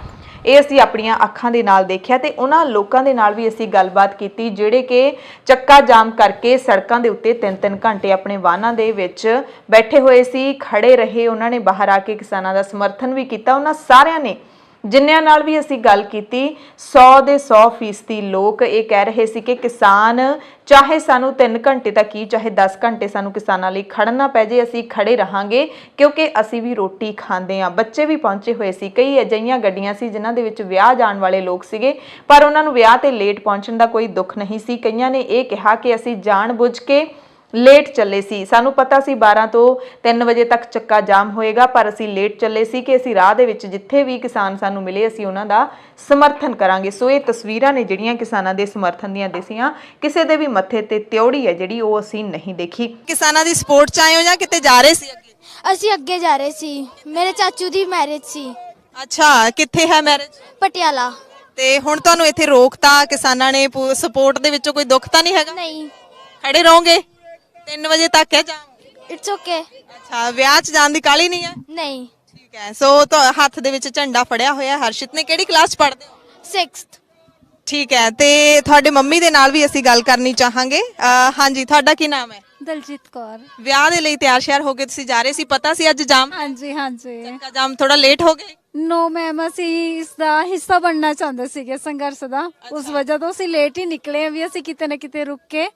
ਇਹ ਅਸੀਂ ਆਪਣੀਆਂ ਅੱਖਾਂ ਦੇ ਨਾਲ ਦੇਖਿਆ ਤੇ ਉਹਨਾਂ ਲੋਕਾਂ ਦੇ ਨਾਲ ਵੀ ਅਸੀਂ ਗੱਲਬਾਤ ਕੀਤੀ ਜਿਹੜੇ ਕਿ ਚੱਕਾ ਜਾਮ ਕਰਕੇ ਸੜਕਾਂ ਦੇ ਉੱਤੇ 3-3 ਘੰਟੇ ਆਪਣੇ ਵਾਹਨਾਂ ਦੇ ਵਿੱਚ ਬੈਠੇ ਹੋਏ ਸੀ, ਖੜੇ ਰਹੇ। ਉਹਨਾਂ ਨੇ ਬਾਹਰ ਆ ਕੇ ਕਿਸਾਨਾਂ ਦਾ ਸਮਰਥਨ ਵੀ ਕੀਤਾ। ਉਹਨਾਂ ਸਾਰਿਆਂ ਨੇ ਜਿਨ੍ਹਾਂ ਨਾਲ ਵੀ ਅਸੀਂ ਗੱਲ ਕੀਤੀ 100 ਦੇ 100% ਲੋਕ ਇਹ ਕਹਿ ਰਹੇ ਸੀ ਕਿ ਕਿਸਾਨ ਚਾਹੇ ਸਾਨੂੰ 3 ਘੰਟੇ ਤੱਕ ਹੀ ਚਾਹੇ 10 ਘੰਟੇ ਸਾਨੂੰ ਕਿਸਾਨਾਂ ਲਈ ਖੜਨਾ ਪੈ ਜੇ, ਅਸੀਂ ਖੜੇ ਰਹਾਂਗੇ ਕਿਉਂਕਿ ਅਸੀਂ ਵੀ ਰੋਟੀ ਖਾਂਦੇ ਹਾਂ। ਬੱਚੇ ਵੀ ਪਹੁੰਚੇ ਹੋਏ ਸੀ। ਕਈ ਅਜਿਹੀਆਂ ਗੱਡੀਆਂ ਸੀ ਜਿਨ੍ਹਾਂ ਦੇ ਵਿੱਚ ਵਿਆਹ ਜਾਣ ਵਾਲੇ ਲੋਕ ਸੀਗੇ ਪਰ ਉਹਨਾਂ ਨੂੰ ਵਿਆਹ ਤੇ ਲੇਟ ਪਹੁੰਚਣ ਦਾ ਕੋਈ ਦੁੱਖ ਨਹੀਂ ਸੀ। ਕਈਆਂ ਨੇ ਇਹ ਕਿਹਾ ਕਿ ਅਸੀਂ ਜਾਣ ਬੁੱਝ ਕੇ ਲੇਟ ਚੱਲੇ ਸੀ, ਸਾਨੂੰ ਪਤਾ ਸੀ 12 ਤੋਂ 3 ਵਜੇ ਤੱਕ ਚੱਕਾ ਜਾਮ ਹੋਏਗਾ ਪਰ ਅਸੀਂ ਲੇਟ ਚੱਲੇ ਸੀ ਕਿ ਅਸੀਂ ਰਾਹ ਦੇ ਵਿੱਚ ਜਿੱਥੇ ਵੀ ਕਿਸਾਨ ਸਾਨੂੰ ਮਿਲੇ ਅਸੀਂ ਉਹਨਾਂ ਦਾ ਸਮਰਥਨ ਕਰਾਂਗੇ। ਸੋ ਇਹ ਤਸਵੀਰਾਂ ਨੇ ਜਿਹੜੀਆਂ ਕਿਸਾਨਾਂ ਦੇ ਸਮਰਥਨ ਦੀਆਂ ਦਿਸੀਆਂ। ਕਿਸੇ ਦੇ ਵੀ ਮੱਥੇ ਤੇ ਤਿਉੜੀ ਹੈ ਜਿਹੜੀ ਉਹ ਅਸੀਂ ਨਹੀਂ ਦੇਖੀ। ਕਿਸਾਨਾਂ ਦੀ ਸਪੋਰਟ ਚ ਆਏ ਹੋ ਜਾਂ ਕਿਤੇ ਜਾ ਰਹੇ ਸੀ? ਅਸੀਂ ਅੱਗੇ ਜਾ ਰਹੇ ਸੀ, ਮੇਰੇ ਚਾਚੂ ਦੀ ਮੈਰਿਜ ਸੀ। ਅੱਛਾ, ਕਿੱਥੇ ਹੈ ਮੈਰਿਜ? ਪਟਿਆਲਾ। ਤੇ ਹੁਣ ਤੁਹਾਨੂੰ ਇੱਥੇ ਰੋਕਤਾ ਕਿਸਾਨਾਂ ਨੇ, ਸਪੋਰਟ ਦੇ ਵਿੱਚੋਂ ਕੋਈ ਦੁੱਖ ਤਾਂ ਨਹੀਂ ਹੈਗਾ? ਨਹੀਂ। ਖੜੇ ਰਹੋਗੇ 3 ਵਜੇ ਤੱਕ ਹੈ ਜਾਮ? It's okay. ਅੱਛਾ, ਵਿਆਹ 'ਚ ਜਾਣ ਦੀ ਕਾਹਲੀ ਨਹੀਂ ਹੈ? ਨਹੀਂ। ਠੀਕ ਹੈ। ਸੋ ਹੱਥ ਦੇ ਵਿੱਚ ਝੰਡਾ ਫੜਿਆ ਹੋਇਆ। ਹਰਸ਼ਿਤ ਨੇ ਕਿਹੜੀ ਕਲਾਸ ਪੜ੍ਹਦੇ ਹੋ? 6th। ਠੀਕ ਹੈ। ਤੇ ਤੁਹਾਡੇ ਮੰਮੀ ਦੇ ਨਾਲ ਵੀ ਅਸੀਂ ਗੱਲ ਕਰਨੀ ਚਾਹਾਂਗੇ। ਹਾਂਜੀ, ਤੁਹਾਡਾ ਕੀ ਨਾਮ ਹੈ? ਦਲਜੀਤ ਕੌਰ। ਵਿਆਹ ਦੇ ਲਈ ਤਿਆਰ ਸ਼ਿਆਰ ਹੋ ਕੇ ਤੁਸੀਂ ਜਾ ਰਹੇ ਸੀ, ਪਤਾ ਸੀ ਅੱਜ ਜਾਮ ਹਾਂਜੀ ਹਾਂਜੀ। ਚੱਕਾ ਜਾਮ ਥੋੜਾ ਲੇਟ ਹੋ ਗਏ? ਨੋ ਮੈਮ, ਅਸੀਂ ਇਸ ਦਾ ਹਿੱਸਾ ਬਣਨਾ ਚਾਹੁੰਦੇ ਸੀਗੇ ਸੰਘਰਸ਼ ਦਾ। ਉਸ ਵਜ੍ਹਾ ਤੋਂ ਅਸੀਂ ਲੇਟ ਹੀ ਨਿਕਲੇ ਵੀ ਅਸੀਂ ਕਿਤੇ ਨਾ ਕਿਤੇ ਰੁਕ ਕੇ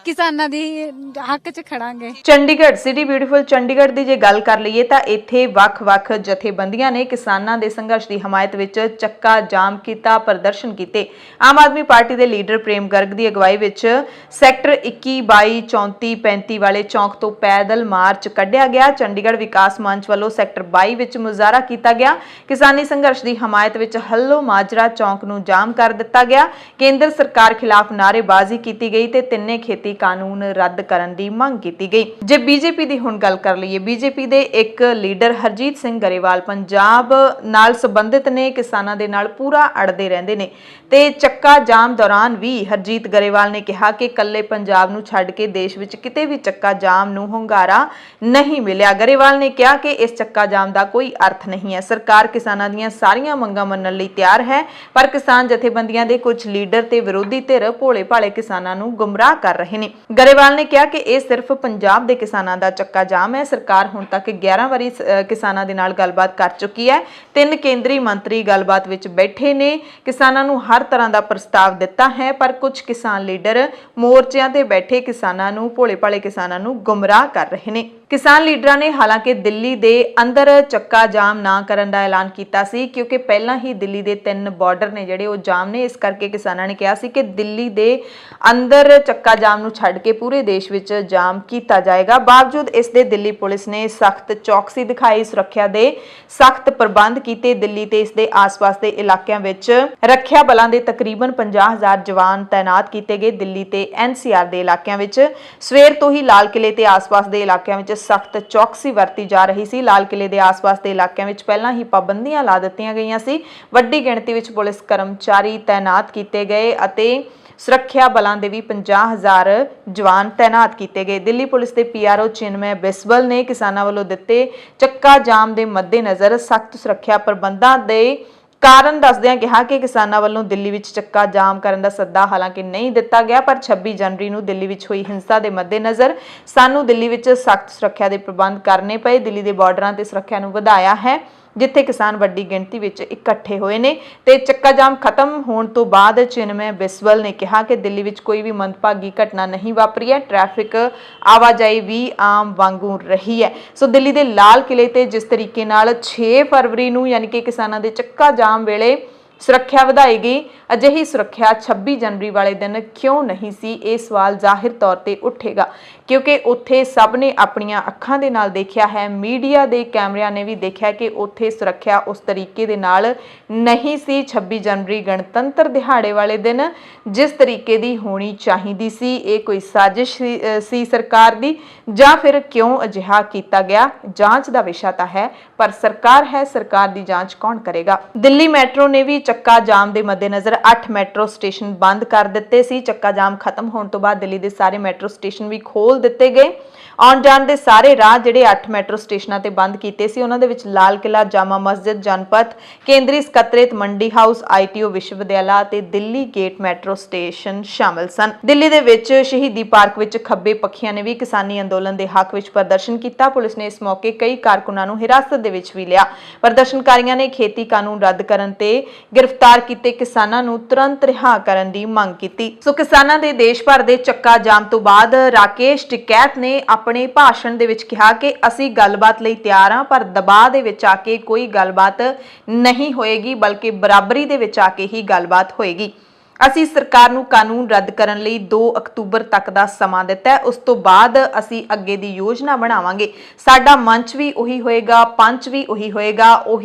ਕਿਸਾਨਾਂ ਦੀ ਹੱਕ 'ਚ ਖੜਾਂਗੇ। ਚੰਡੀਗੜ੍ਹ ਸਿਟੀ ਬਿਊਟੀਫੁਲ ਚੰਡੀਗੜ੍ਹ ਦੀ ਜੇ ਗੱਲ ਕਰ ਲਈਏ ਤਾਂ ਇੱਥੇ ਵੱਖ-ਵੱਖ ਜਥੇਬੰਦੀਆਂ ਨੇ ਕਿਸਾਨਾਂ ਦੇ ਸੰਘਰਸ਼ ਦੀ ਹਮਾਇਤ ਵਿੱਚ ਚੱਕਾ ਜਾਮ ਕੀਤਾ, ਪ੍ਰਦਰਸ਼ਨ ਕੀਤੇ। ਆਮ ਆਦਮੀ ਪਾਰਟੀ ਦੇ ਲੀਡਰ ਪ੍ਰੇਮ ਗਰਗ ਦੀ ਅਗਵਾਈ ਵਿੱਚ ਸੈਕਟਰ 21, 22, 34, 35 ਵਾਲੇ ਚੌਂਕ ਤੋਂ ਪੈਦਲ ਮਾਰਚ ਕੱਢਿਆ ਗਿਆ। ਚੰਡੀਗੜ੍ਹ ਵਿਕਾਸ ਮੰਚ ਵੱਲੋਂ ਸੈਕਟਰ 22 ਵਿੱਚ ਮੁਜ਼ਾਹਰਾ ਕੀਤਾ ਗਿਆ। ਕਿਸਾਨੀ ਸੰਘਰਸ਼ ਦੀ ਹਮਾਇਤ ਵਿੱਚ ਹੱਲੋ ਮਾਜਰਾ ਚੌਂਕ ਨੂੰ ਜਾਮ ਕਰ ਦਿੱਤਾ ਗਿਆ। ਕੇਂਦਰ ਸਰਕਾਰ ਖਿਲਾਫ ਨਾਅਰੇਬਾਜ਼ੀ ਕੀਤੀ ਗਈ ਤੇ ਤਿੰਨੇ ਖੇਤੀ ਕਾਨੂੰਨ ਰੱਦ ਕਰਨ ਦੀ ਮੰਗ ਕੀਤੀ ਗਈ। ਜੇ ਬੀਜੇਪੀ ਦੀ ਹੁਣ ਗੱਲ ਕਰ ਲਈਏ, ਬੀਜੇਪੀ ਦੇ ਇੱਕ ਲੀਡਰ ਹਰਜੀਤ ਸਿੰਘ ਗਰੇਵਾਲ ਪੰਜਾਬ ਨਾਲ ਸੰਬੰਧਿਤ ਨੇ, ਕਿਸਾਨਾਂ ਦੇ ਨਾਲ ਪੂਰਾ ਅੜਦੇ ਰਹਿੰਦੇ ਨੇ ਤੇ ਚੱਕਾ ਜਾਮ ਦੌਰਾਨ ਵੀ ਹਰਜੀਤ ਗਰੇਵਾਲ ਨੇ ਕਿਹਾ ਕਿ ਕੱਲੇ ਪੰਜਾਬ ਨੂੰ ਛੱਡ ਕੇ ਦੇਸ਼ ਵਿੱਚ ਕਿਤੇ ਵੀ ਚੱਕਾ ਜਾਮ ਨੂੰ ਹੁੰਗਾਰਾ ਨਹੀਂ ਮਿਲਿਆ। ਗਰੇਵਾਲ ਨੇ ਕਿਹਾ ਕਿ ਇਸ ਚੱਕਾ ਜਾਮ ਦਾ ਕੋਈ ਅਰਥ ਨਹੀਂ ਹੈ। ਸਰਕਾਰ ਕਿਸਾਨਾਂ ਦੀਆਂ ਸਾਰੀਆਂ ਮੰਗਾਂ ਮੰਨਣ ਲਈ ਤਿਆਰ ਹੈ, ਪਰ ਕਿਸਾਨ ਜਥੇਬੰਦੀਆਂ ਦੇ ਕੁਝ ਲੀਡਰ ਤੇ ਵਿਰੋਧੀ ਧਿਰ ਭੋਲੇ ਭਾਲੇ ਕਿਸਾਨਾਂ ਨੂੰ ਗੁੰਮਰਾਹ ਕਰ ਰਹੇ ਨੇ। ਗਰੇਵਾਲ ਨੇ ਕਿਹਾ ਕਿ ਇਹ ਸਿਰਫ ਪੰਜਾਬ ਦੇ ਕਿਸਾਨਾਂ ਦਾ ਚੱਕਾ ਜਾਮ ਹੈ। ਸਰਕਾਰ ਹੁਣ ਤੱਕ 11 ਵਾਰੀ ਕਿਸਾਨਾਂ ਦੇ ਨਾਲ ਗੱਲਬਾਤ ਕਰ ਚੁੱਕੀ ਹੈ। 3 ਕੇਂਦਰੀ ਮੰਤਰੀ ਗੱਲਬਾਤ ਵਿੱਚ ਬੈਠੇ ਨੇ, ਕਿਸਾਨਾਂ ਨੂੰ ਹਰ ਤਰ੍ਹਾਂ ਦਾ ਪ੍ਰਸਤਾਵ ਦਿੱਤਾ ਹੈ, ਪਰ ਕੁਝ ਕਿਸਾਨ ਲੀਡਰ ਮੋਰਚਿਆਂ ਤੇ ਬੈਠੇ ਕਿਸਾਨਾਂ ਨੂੰ, ਭੋਲੇ ਭਾਲੇ ਕਿਸਾਨਾਂ ਨੂੰ ਗੁੰਮਰਾਹ ਕਰ ਰਹੇ ਨੇ। ਕਿਸਾਨ ਲੀਡਰਾਂ ਨੇ ਹਾਲਾਂਕਿ ਦਿੱਲੀ ਦੇ ਅੰਦਰ ਚੱਕਾ ਜਾਮ ਨਾ ਕਰਨ ਦਾ ਐਲਾਨ ਕੀਤਾ ਸੀ, ਕਿਉਂਕਿ ਪਹਿਲਾਂ ਹੀ ਦਿੱਲੀ ਦੇ 3 ਬਾਰਡਰ ਨੇ ਜਿਹੜੇ ਉਹ ਜਾਮ ਨੇ। ਇਸ ਕਰਕੇ ਕਿਸਾਨਾਂ ਨੇ ਕਿਹਾ ਸੀ ਕਿ ਦਿੱਲੀ ਦੇ ਅੰਦਰ ਚੱਕਾ ਜਾਮ ਨੂੰ ਛੱਡ ਕੇ ਪੂਰੇ ਦੇਸ਼ ਵਿੱਚ ਜਾਮ ਕੀਤਾ ਜਾਏਗਾ। ਬਾਵਜੂਦ ਇਸ ਦੇ ਦਿੱਲੀ ਪੁਲਿਸ ਨੇ ਸਖਤ ਚੌਕਸੀ ਦਿਖਾਈ, ਸੁਰੱਖਿਆ ਦੇ ਸਖਤ ਪ੍ਰਬੰਧ ਕੀਤੇ। ਦਿੱਲੀ ਤੇ ਇਸ ਦੇ ਆਸ-ਪਾਸ ਦੇ ਇਲਾਕਿਆਂ ਵਿੱਚ ਰੱਖਿਆ ਬਲਾਂ ਦੇ ਤਕਰੀਬਨ 50,000 ਜਵਾਨ ਤਾਇਨਾਤ ਕੀਤੇ ਗਏ। ਦਿੱਲੀ ਤੇ NCR ਦੇ ਇਲਾਕਿਆਂ ਵਿੱਚ ਸਵੇਰ ਤੋਂ ਹੀ ਲਾਲ ਕਿਲੇ ਤੇ ਆਸ-ਪਾਸ ਦੇ ਇਲਾਕਿਆਂ ਵਿੱਚ ਸਖਤ ਚੌਕਸੀ ਵਰਤੀ ਜਾ ਰਹੀ ਸੀ। ਲਾਲ ਕਿਲੇ ਦੇ ਆਸ-ਪਾਸ ਦੇ ਇਲਾਕਿਆਂ ਵਿੱਚ ਪਹਿਲਾਂ ਹੀ ਪਾਬੰਦੀਆਂ ਲਾ ਦਿੱਤੀਆਂ ਗਈਆਂ ਸੀ। ਵੱਡੀ ਗਿਣਤੀ ਵਿੱਚ ਪੁਲਿਸ ਕਰਮਚਾਰੀ ਤਾਇਨਾਤ ਕੀਤੇ ਗਏ ਅਤੇ ਸੁਰੱਖਿਆ ਬਲਾਂ ਦੇ ਵੀ 50,000 ਜਵਾਨ ਤਾਇਨਾਤ ਕੀਤੇ ਗਏ। ਦਿੱਲੀ ਪੁਲਿਸ ਦੇ PRO ਚਿਨਮੈ ਬਿਸਬਲ ਨੇ ਕਿਸਾਨਾਂ ਵੱਲੋਂ ਦਿੱਤੇ ਚੱਕਾ ਜਾਮ ਦੇ ਮੱਦੇਨਜ਼ਰ ਸਖਤ ਸੁਰੱਖਿਆ ਪ੍ਰਬੰਧਾਂ ਦੇ ਕਾਰਨ ਦੱਸਦਿਆਂ ਕਿਹਾ ਕਿ ਕਿਸਾਨਾਂ ਵੱਲੋਂ ਦਿੱਲੀ ਵਿੱਚ ਚੱਕਾ ਜਾਮ ਕਰਨ ਦਾ ਸੱਦਾ ਹਾਲਾਂਕਿ ਨਹੀਂ ਦਿੱਤਾ ਗਿਆ, ਪਰ 26 ਜਨਵਰੀ ਨੂੰ ਦਿੱਲੀ ਵਿੱਚ ਹੋਈ ਹਿੰਸਾ ਦੇ ਮੱਦੇਨਜ਼ਰ ਸਾਨੂੰ ਦਿੱਲੀ ਵਿੱਚ ਸਖਤ ਸੁਰੱਖਿਆ ਦੇ ਪ੍ਰਬੰਧ ਕਰਨੇ ਪਏ। ਦਿੱਲੀ ਦੇ ਬਾਰਡਰਾਂ ਤੇ ਸੁਰੱਖਿਆ ਨੂੰ ਵਧਾਇਆ ਹੈ, ਜਿੱਥੇ ਕਿਸਾਨ ਵੱਡੀ ਗਿਣਤੀ ਵਿੱਚ ਇਕੱਠੇ ਹੋਏ ਨੇ। ਤੇ ਚੱਕਾ ਜਾਮ ਖਤਮ ਹੋਣ ਤੋਂ ਬਾਅਦ ਚਿਨਮੈ ਬਿਸਵਲ ਨੇ ਕਿਹਾ ਕਿ ਦਿੱਲੀ ਵਿੱਚ ਕੋਈ ਵੀ ਮੰਦਭਾਗੀ ਘਟਨਾ ਨਹੀਂ ਵਾਪਰੀ ਹੈ। ਟ੍ਰੈਫਿਕ ਆਵਾਜਾਈ ਵੀ ਆਮ ਵਾਂਗੂ ਰਹੀ ਹੈ। ਸੋ ਦਿੱਲੀ ਦੇ ਲਾਲ ਕਿਲੇ ਤੇ ਜਿਸ ਤਰੀਕੇ ਨਾਲ 6 ਫਰਵਰੀ ਨੂੰ ਯਾਨੀ ਕਿ ਕਿਸਾਨਾਂ ਦੇ ਚੱਕਾ ਜਾਮ ਵੇਲੇ ਸੁਰੱਖਿਆ ਵਧਾਈ ਗਈ, ਅਜਿਹੀ ਸੁਰੱਖਿਆ 26 ਜਨਵਰੀ ਵਾਲੇ ਦਿਨ ਕਿਉਂ ਨਹੀਂ ਸੀ? ਇਹ ਸਵਾਲ ਜ਼ਾਹਿਰ ਤੌਰ ਤੇ ਉੱਠੇਗਾ, ਕਿਉਂਕਿ ਉੱਥੇ ਸਭ ਨੇ ਆਪਣੀਆਂ ਅੱਖਾਂ ਦੇ ਨਾਲ ਦੇਖਿਆ ਹੈ, ਮੀਡੀਆ ਦੇ ਕੈਮਰਿਆਂ ਨੇ ਵੀ ਦੇਖਿਆ ਕਿ ਉੱਥੇ ਸੁਰੱਖਿਆ ਉਸ ਤਰੀਕੇ ਦੇ ਨਾਲ ਨਹੀਂ ਸੀ। 26 ਜਨਵਰੀ ਗਣਤੰਤਰ ਦਿਹਾੜੇ ਵਾਲੇ ਦਿਨ ਜਿਸ ਤਰੀਕੇ ਦੀ ਹੋਣੀ ਚਾਹੀਦੀ ਸੀ, ਇਹ ਕੋਈ ਸਾਜ਼ਿਸ਼ ਸੀ ਸਰਕਾਰ ਦੀ ਜਾਂ ਫਿਰ ਕਿਉਂ ਅਜਿਹਾ ਕੀਤਾ ਗਿਆ? ਜਾਂਚ ਦਾ ਵਿਸ਼ਾ ਤਾਂ ਹੈ, ਪਰ ਸਰਕਾਰ ਹੈ, ਸਰਕਾਰ ਦੀ ਜਾਂਚ ਕੌਣ ਕਰੇਗਾ? ਦਿੱਲੀ ਮੈਟਰੋ ਨੇ ਵੀ ਚੱਕਾ ਜਾਮ ਦੇ ਮੱਦੇਨਜ਼ਰ 8 ਮੈਟਰੋ ਸਟੇਸ਼ਨ ਬੰਦ ਕਰ ਦਿੱਤੇ ਸੀ। ਚੱਕਾ ਜਾਮ ਖਤਮ ਹੋਣ ਤੋਂ ਬਾਅਦ ਦਿੱਲੀ ਦੇ ਸਾਰੇ ਮੈਟਰੋ ਸਟੇਸ਼ਨ ਵੀ ਖੋਲ ਦਿੱਤੇ ਗਏ। ਆਉਣ ਜਾਣ ਦੇ ਸਾਰੇ ਰਾਹ ਜਿਹੜੇ 8 ਮੈਟਰੋ ਸਟੇਸ਼ਨਾਂ ਤੇ ਬੰਦ ਕੀਤੇ ਸੀ, ਉਹਨਾਂ ਦੇ ਵਿੱਚ ਲਾਲ ਕਿਲਾ, ਜਾਮਾ ਮਸਜਿਦ, ਜਨਪਥ, ਕੇਂਦਰੀ ਸਕੱਤਰੇਤ, ਮੰਡੀ ਹਾਊਸ, ITO ਵਿਸ਼ਵਵਿਦਿਆਲਾ ਤੇ ਦਿੱਲੀ ਗੇਟ ਮੈਟਰੋ ਸਟੇਸ਼ਨ ਸ਼ਾਮਲ ਸਨ। ਦਿੱਲੀ ਦੇ ਵਿੱਚ ਸ਼ਹੀਦੀ ਪਾਰਕ ਵਿੱਚ ਖੱਬੇ ਪੱਖੀਆਂ ਨੇ ਵੀ ਕਿਸਾਨੀ ਅੰਦੋਲਨ ਦੇ ਹੱਕ ਵਿੱਚ ਪ੍ਰਦਰਸ਼ਨ ਕੀਤਾ। ਪੁਲਿਸ ਨੇ ਇਸ ਮੌਕੇ ਕਈ ਕਾਰਕੁਨਾਂ ਨੂੰ ਹਿਰਾਸਤ ਦੇ ਵਿੱਚ ਵੀ ਲਿਆ। ਪ੍ਰਦਰਸ਼ਨਕਾਰੀਆਂ ਨੇ ਖੇਤੀ ਕਾਨੂੰਨ ਰੱਦ ਕਰਨ ਤੇ ਗ੍ਰਿਫਤਾਰ ਕੀਤੇ ਕਿਸਾਨਾਂ ਨੂੰ ਤੁਰੰਤ ਰਿਹਾ ਕਰਨ ਦੀ ਮੰਗ ਕੀਤੀ। ਸੋ ਕਿਸਾਨਾਂ ਦੇ ਦੇਸ਼ ਭਰ ਦੇ ਚੱਕਾ ਜਾਮ ਤੋਂ ਬਾਅਦ ਰਾਕੇਸ਼ ਟਿਕੈਤ ਨੇ ਆਪਣੇ ਭਾਸ਼ਣ ਦੇ ਵਿੱਚ ਕਿਹਾ ਕਿ ਅਸੀਂ ਗੱਲਬਾਤ ਲਈ ਤਿਆਰ ਹਾਂ, ਪਰ ਦਬਾਅ ਦੇ ਵਿੱਚ ਆ ਕੇ ਕੋਈ ਗੱਲਬਾਤ ਨਹੀਂ ਹੋਏਗੀ, ਬਲਕਿ ਬਰਾਬਰੀ ਦੇ ਵਿੱਚ ਆ ਕੇ ਹੀ ਗੱਲਬਾਤ ਹੋਏਗੀ। ਅਸੀਂ ਸਰਕਾਰ ਨੂੰ ਕਾਨੂੰਨ ਰੱਦ ਕਰਨ ਲਈ 2 ਅਕਤੂਬਰ ਤੱਕ ਦਾ ਸਮਾਂ ਦਿੱਤਾ ਹੈ। ਉਸ ਤੋਂ ਬਾਅਦ ਅਸੀਂ ਅੱਗੇ ਦੀ ਯੋਜਨਾ ਬਣਾਵਾਂਗੇ। ਸਾਡਾ ਮੰਚ ਵੀ ਉਹੀ ਹੋਏਗਾ, ਪੰਚ ਵੀ ਉਹੀ ਹੋਏਗਾ,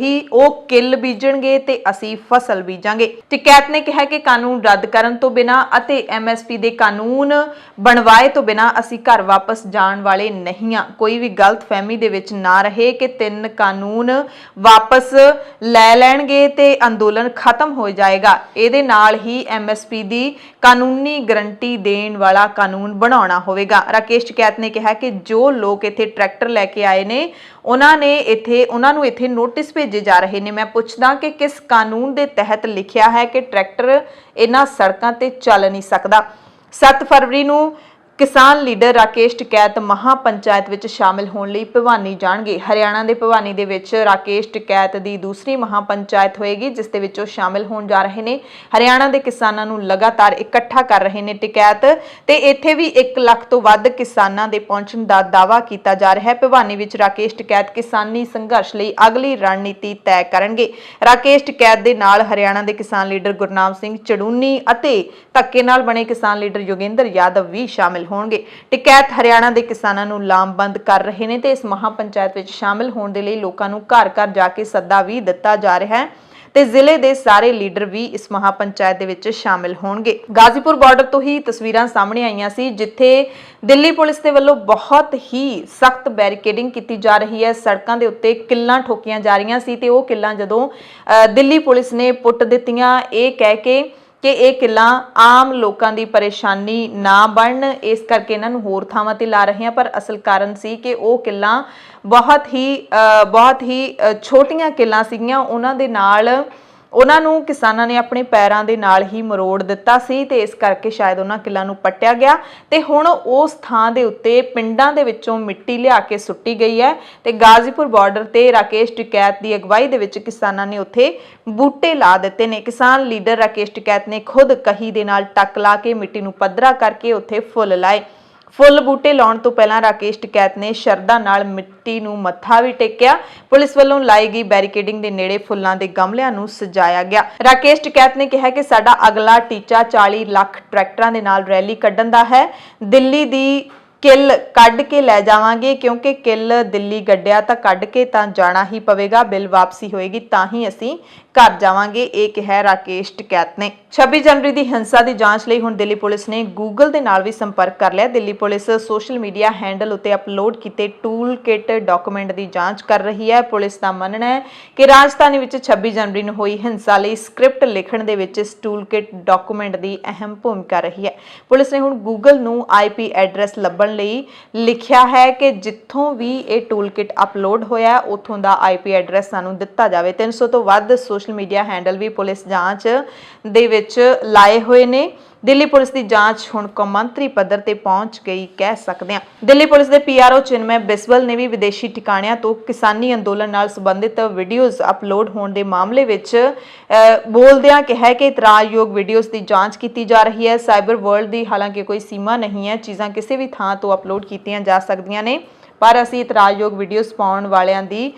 ਉਹ ਕਿੱਲ ਬੀਜਣਗੇ ਤੇ ਅਸੀਂ ਫਸਲ ਬੀਜਾਂਗੇ। ਟਿਕੈਤ ਨੇ ਕਿਹਾ ਕਿ ਕਾਨੂੰਨ ਰੱਦ ਕਰਨ ਤੋਂ ਬਿਨਾਂ ਅਤੇ MSP ਦੇ ਕਾਨੂੰਨ ਬਣਵਾਏ ਤੋਂ ਬਿਨਾਂ ਅਸੀਂ ਘਰ ਵਾਪਸ ਜਾਣ ਵਾਲੇ ਨਹੀਂ ਹਾਂ। ਕੋਈ ਵੀ ਗਲਤਫਹਿਮੀ ਦੇ ਵਿੱਚ ਨਾ ਰਹੇ ਕਿ 3 ਕਾਨੂੰਨ ਵਾਪਸ ਲੈ ਲੈਣਗੇ ਤੇ ਅੰਦੋਲਨ ਖਤਮ ਹੋ ਜਾਏਗਾ। ਇਹਦੇ ਨਾਲ ਹੀ MSP ਦੀ ਕਾਨੂੰਨੀ ਗਰੰਟੀ ਦੇਣ ਵਾਲਾ ਕਾਨੂੰਨ ਬਣਾਉਣਾ ਹੋਵੇਗਾ। ਰਾਕੇਸ਼ ਟਿਕੈਤ ਨੇ ਕਿਹਾ ਕਿ ਜੋ ਲੋਕ ਇੱਥੇ ਟਰੈਕਟਰ ਲੈ ਕੇ ਆਏ ਨੇ, ਉਹਨਾਂ ਨੂੰ ਇੱਥੇ ਨੋਟਿਸ ਭੇਜੇ ਜਾ ਰਹੇ ਨੇ। ਮੈਂ ਪੁੱਛਦਾ ਕਿ ਕਿਸ ਕਾਨੂੰਨ ਦੇ ਤਹਿਤ ਲਿਖਿਆ ਹੈ ਕਿ ਟਰੈਕਟਰ ਇਹਨਾਂ ਸੜਕਾਂ ਤੇ ਚੱਲ ਨਹੀਂ ਸਕਦਾ? 7 ਫਰਵਰੀ ਨੂੰ ਕਿਸਾਨ ਲੀਡਰ ਰਾਕੇਸ਼ ਟਿਕੈਤ ਮਹਾਪੰਚਾਇਤ ਵਿੱਚ ਸ਼ਾਮਿਲ ਹੋਣ ਲਈ ਭਿਵਾਨੀ ਜਾਣਗੇ। ਹਰਿਆਣਾ ਦੇ ਭਿਵਾਨੀ ਦੇ ਵਿੱਚ ਰਾਕੇਸ਼ ਟਿਕੈਤ ਦੀ ਦੂਸਰੀ ਮਹਾਪੰਚਾਇਤ ਹੋਏਗੀ, ਜਿਸ ਦੇ ਵਿੱਚ ਉਹ ਸ਼ਾਮਿਲ ਹੋਣ ਜਾ ਰਹੇ ਨੇ। ਹਰਿਆਣਾ ਦੇ ਕਿਸਾਨਾਂ ਨੂੰ ਲਗਾਤਾਰ ਇਕੱਠਾ ਕਰ ਰਹੇ ਨੇ ਟਿਕੈਤ ਤੇ ਇੱਥੇ ਵੀ 1 ਲੱਖ ਤੋਂ ਵੱਧ ਕਿਸਾਨਾਂ ਦੇ ਪਹੁੰਚਣ ਦਾ ਦਾਅਵਾ ਕੀਤਾ ਜਾ ਰਿਹਾ ਹੈ। ਭਿਵਾਨੀ ਵਿੱਚ ਰਾਕੇਸ਼ ਟਿਕੈਤ ਕਿਸਾਨੀ ਸੰਘਰਸ਼ ਲਈ ਅਗਲੀ ਰਣਨੀਤੀ ਤੈਅ ਕਰਨਗੇ। ਰਾਕੇਸ਼ ਟਿਕੈਤ ਦੇ ਨਾਲ ਹਰਿਆਣਾ ਦੇ ਕਿਸਾਨ ਲੀਡਰ ਗੁਰਨਾਮ ਸਿੰਘ ਚੜੂਨੀ ਅਤੇ ਧੱਕੇ ਨਾਲ ਬਣੇ ਕਿਸਾਨ ਲੀਡਰ ਯੋਗੇਂਦਰ ਯਾਦਵ ਵੀ ਸ਼ਾਮਿਲ ਹੋਣਗੇ। ਟਿਕੈਤ ਹਰਿਆਣਾ ਦੇ ਕਿਸਾਨਾਂ ਨੂੰ ਲਾਮਬੰਦ ਕਰ ਰਹੇ ਨੇ ਤੇ ਇਸ ਮਹਾਪੰਚਾਇਤ ਵਿੱਚ ਸ਼ਾਮਿਲ ਹੋਣ ਦੇ ਲਈ ਲੋਕਾਂ ਨੂੰ ਘਰ-ਘਰ ਜਾ ਕੇ ਸੱਦਾ ਵੀ ਦਿੱਤਾ ਜਾ ਰਿਹਾ ਹੈ ਤੇ ਜ਼ਿਲ੍ਹੇ ਦੇ ਸਾਰੇ ਲੀਡਰ ਵੀ ਇਸ ਮਹਾਪੰਚਾਇਤ ਦੇ ਵਿੱਚ ਸ਼ਾਮਿਲ ਹੋਣਗੇ। ਗਾਜ਼ੀਪੁਰ ਬਾਰਡਰ ਤੋਂ ਹੀ ਤਸਵੀਰਾਂ ਸਾਹਮਣੇ ਆਈਆਂ ਸੀ, ਜਿੱਥੇ ਦਿੱਲੀ ਪੁਲਿਸ ਦੇ ਵੱਲੋਂ ਬਹੁਤ ਹੀ ਸਖਤ ਬੈਰੀਕੇਡਿੰਗ ਕੀਤੀ ਜਾ ਰਹੀ ਹੈ। ਸੜਕਾਂ ਦੇ ਉੱਤੇ ਕਿੱਲਾਂ ਠੋਕੀਆਂ ਜਾ ਰਹੀਆਂ ਸੀ ਤੇ ਉਹ ਕਿੱਲਾਂ ਜਦੋਂ ਦਿੱਲੀ ਪੁਲਿਸ ਨੇ ਪੁੱਟ ਦਿੱਤੀਆਂ, ਇਹ ਕਹਿ ਕੇ ਕਿ ਇਹ ਕਿੱਲਾਂ ਆਮ ਲੋਕਾਂ ਦੀ ਪਰੇਸ਼ਾਨੀ ਨਾ ਬਣਨ, ਇਸ ਕਰਕੇ ਇਹਨਾਂ ਨੂੰ ਹੋਰ ਥਾਵਾਂ ਤੇ ਲਾ ਰਹੇ ਹਾਂ। ਪਰ ਅਸਲ ਕਾਰਨ ਸੀ ਕਿ ਉਹ ਕਿੱਲਾਂ ਬਹੁਤ ਹੀ ਛੋਟੀਆਂ ਕਿੱਲਾਂ ਸੀਗੀਆਂ। ਉਹਨਾਂ ਨੂੰ ਕਿਸਾਨਾਂ ਨੇ ਆਪਣੇ ਪੈਰਾਂ ਦੇ ਨਾਲ ਹੀ ਮਰੋੜ ਦਿੱਤਾ ਸੀ ਤੇ ਇਸ ਕਰਕੇ ਸ਼ਾਇਦ ਉਹਨਾਂ ਕਿੱਲਾਂ ਨੂੰ ਪੱਟਿਆ ਗਿਆ ਤੇ ਹੁਣ ਉਸ ਥਾਂ ਦੇ ਉੱਤੇ ਪਿੰਡਾਂ ਦੇ ਵਿੱਚੋਂ ਮਿੱਟੀ ਲਿਆ ਕੇ ਸੁੱਟੀ ਗਈ ਹੈ ਤੇ ਗਾਜ਼ੀਪੁਰ ਬਾਰਡਰ ਤੇ ਰਾਕੇਸ਼ ਟਿਕੈਤ ਦੀ ਅਗਵਾਈ ਦੇ ਵਿੱਚ ਕਿਸਾਨਾਂ ਨੇ ਉੱਥੇ ਬੂਟੇ ਲਾ ਦਿੱਤੇ ਨੇ। ਕਿਸਾਨ ਲੀਡਰ ਰਾਕੇਸ਼ ਟਿਕੈਤ ਨੇ ਖੁਦ ਕਹੀ ਦੇ ਨਾਲ ਟੱਕ ਲਾ ਕੇ ਮਿੱਟੀ ਨੂੰ ਪੱਧਰਾ ਕਰਕੇ ਉੱਥੇ ਫੁੱਲ ਲਾਏ। ਫੁੱਲ ਬੂਟੇ ਲਾਉਣ ਤੋਂ ਪਹਿਲਾਂ ਰਾਕੇਸ਼ ਟਿਕੈਤ ਨੇ ਸ਼ਰਧਾ ਨਾਲ ਮਿੱਟੀ ਨੂੰ ਮੱਥਾ ਵੀ ਟੇਕਿਆ। ਪੁਲਿਸ ਵੱਲੋਂ ਲਾਈ ਗਈ ਬੈਰੀਕੇਡਿੰਗ ਦੇ ਨੇੜੇ ਫੁੱਲਾਂ ਦੇ ਗਮਲਿਆਂ ਨੂੰ ਸਜਾਇਆ ਗਿਆ। ਰਾਕੇਸ਼ ਟਿਕੈਤ ਨੇ ਕਿਹਾ ਕਿ ਸਾਡਾ ਅਗਲਾ ਟੀਚਾ 40 ਲੱਖ ਟਰੈਕਟਰਾਂ ਦੇ ਨਾਲ ਰੈਲੀ ਕੱਢਣ ਦਾ ਹੈ। ਦਿੱਲੀ ਦੀ ਕਿੱਲ ਕੱਢ ਕੇ ਲੈ ਜਾਵਾਂਗੇ, ਕਿਉਂਕਿ ਕਿੱਲ ਦਿੱਲੀ ਗੱਡਿਆ ਤਾਂ ਕੱਢ ਕੇ ਤਾਂ ਜਾਣਾ ਹੀ ਪਵੇਗਾ। ਬਿੱਲ ਵਾਪਸੀ ਹੋਏਗੀ ਤਾਂ ਹੀ ਅਸੀਂ ਘਰ ਜਾਵਾਂਗੇ, ਇਹ ਕਿਹਾ ਰਾਕੇਸ਼ ਟਿਕੈਤ ਨੇ। 26 ਜਨਵਰੀ ਦੀ ਹਿੰਸਾ ਦੀ ਜਾਂਚ ਲਈ ਹੁਣ ਦਿੱਲੀ ਪੁਲਿਸ ਨੇ ਗੂਗਲ ਦੇ ਨਾਲ ਵੀ ਸੰਪਰਕ ਕਰ ਲਿਆ। Delhi police social media handle ਉੱਤੇ ਅਪਲੋਡ ਕੀਤੇ ਟੂਲ ਕਿਟ ਡਾਕੂਮੈਂਟ ਦੀ ਜਾਂਚ ਕਰ ਰਹੀ ਹੈ। ਪੁਲਿਸ ਦਾ ਮੰਨਣਾ ਹੈ ਕਿ ਰਾਜਧਾਨੀ ਵਿੱਚ 26 ਜਨਵਰੀ ਨੂੰ ਹੋਈ ਹਿੰਸਾ ਲਈ ਸਕ੍ਰਿਪਟ ਲਿਖਣ ਦੇ ਵਿੱਚ ਇਸ ਟੂਲ ਕਿਟ ਡਾਕੂਮੈਂਟ ਦੀ ਅਹਿਮ ਭੂਮਿਕਾ ਰਹੀ ਹੈ। ਪੁਲਿਸ ਨੇ ਹੁਣ ਗੂਗਲ ਨੂੰ IP ਐਡਰੈਸ ਲੱਭਣ ਲਈ ਲਿਖਿਆ ਹੈ ਕਿ ਜਿੱਥੋਂ ਵੀ ਇਹ ਟੂਲ ਕਿਟ ਅਪਲੋਡ ਹੋਇਆ ਉੱਥੋਂ ਦਾ IP ਐਡਰੈਸ ਸਾਨੂੰ ਦਿੱਤਾ ਜਾਵੇ। 300 ਤੋਂ ਵੱਧ ਸੋਸ਼ਲ ਮੀਡੀਆ ਹੈਂਡਲ ਵੀ ਪੁਲਿਸ ਜਾਂਚ ਦੇ ਵਿੱਚ ਲਾਏ ਹੋਏ ਨੇ। ਦਿੱਲੀ ਪੁਲਿਸ ਦੀ ਜਾਂਚ ਹੁਣ ਕੌਮਾਂਤਰੀ ਪੱਧਰ ਤੇ ਪਹੁੰਚ ਗਈ ਕਹਿ ਸਕਦੇ ਹਾਂ। ਦਿੱਲੀ ਪੁਲਿਸ ਦੇ PRO ਚਿਨਮੈ ਬਿਸਵਲ ਨੇ ਵੀ ਵਿਦੇਸ਼ੀ ਠਿਕਾਣਿਆਂ ਤੋਂ ਕਿਸਾਨੀ ਅੰਦੋਲਨ ਨਾਲ ਸੰਬੰਧਿਤ ਵੀਡੀਓਜ਼ ਅਪਲੋਡ ਹੋਣ ਦੇ ਮਾਮਲੇ ਵਿੱਚ ਬੋਲਦਿਆਂ ਕਿਹਾ ਕਿ ਇਤਰਾਜ਼ਯੋਗ ਵੀਡੀਓਜ਼ ਦੀ ਜਾਂਚ ਕੀਤੀ ਜਾ ਰਹੀ ਹੈ। ਸਾਈਬਰ ਵਰਲਡ ਦੀ ਹਾਲਾਂਕਿ ਕੋਈ ਸੀਮਾ ਨਹੀਂ ਹੈ, ਚੀਜ਼ਾਂ ਕਿਸੇ ਵੀ ਥਾਂ ਤੋਂ ਅਪਲੋਡ ਕੀਤੀਆਂ ਜਾ ਸਕਦੀਆਂ ਨੇ, ਪਰ ਅਸੀਂ ਇਤਰਾਜ਼ਯੋਗ ਵੀਡੀਓਜ਼ ਪਾਉਣ ਵਾਲਿਆਂ ਦੀ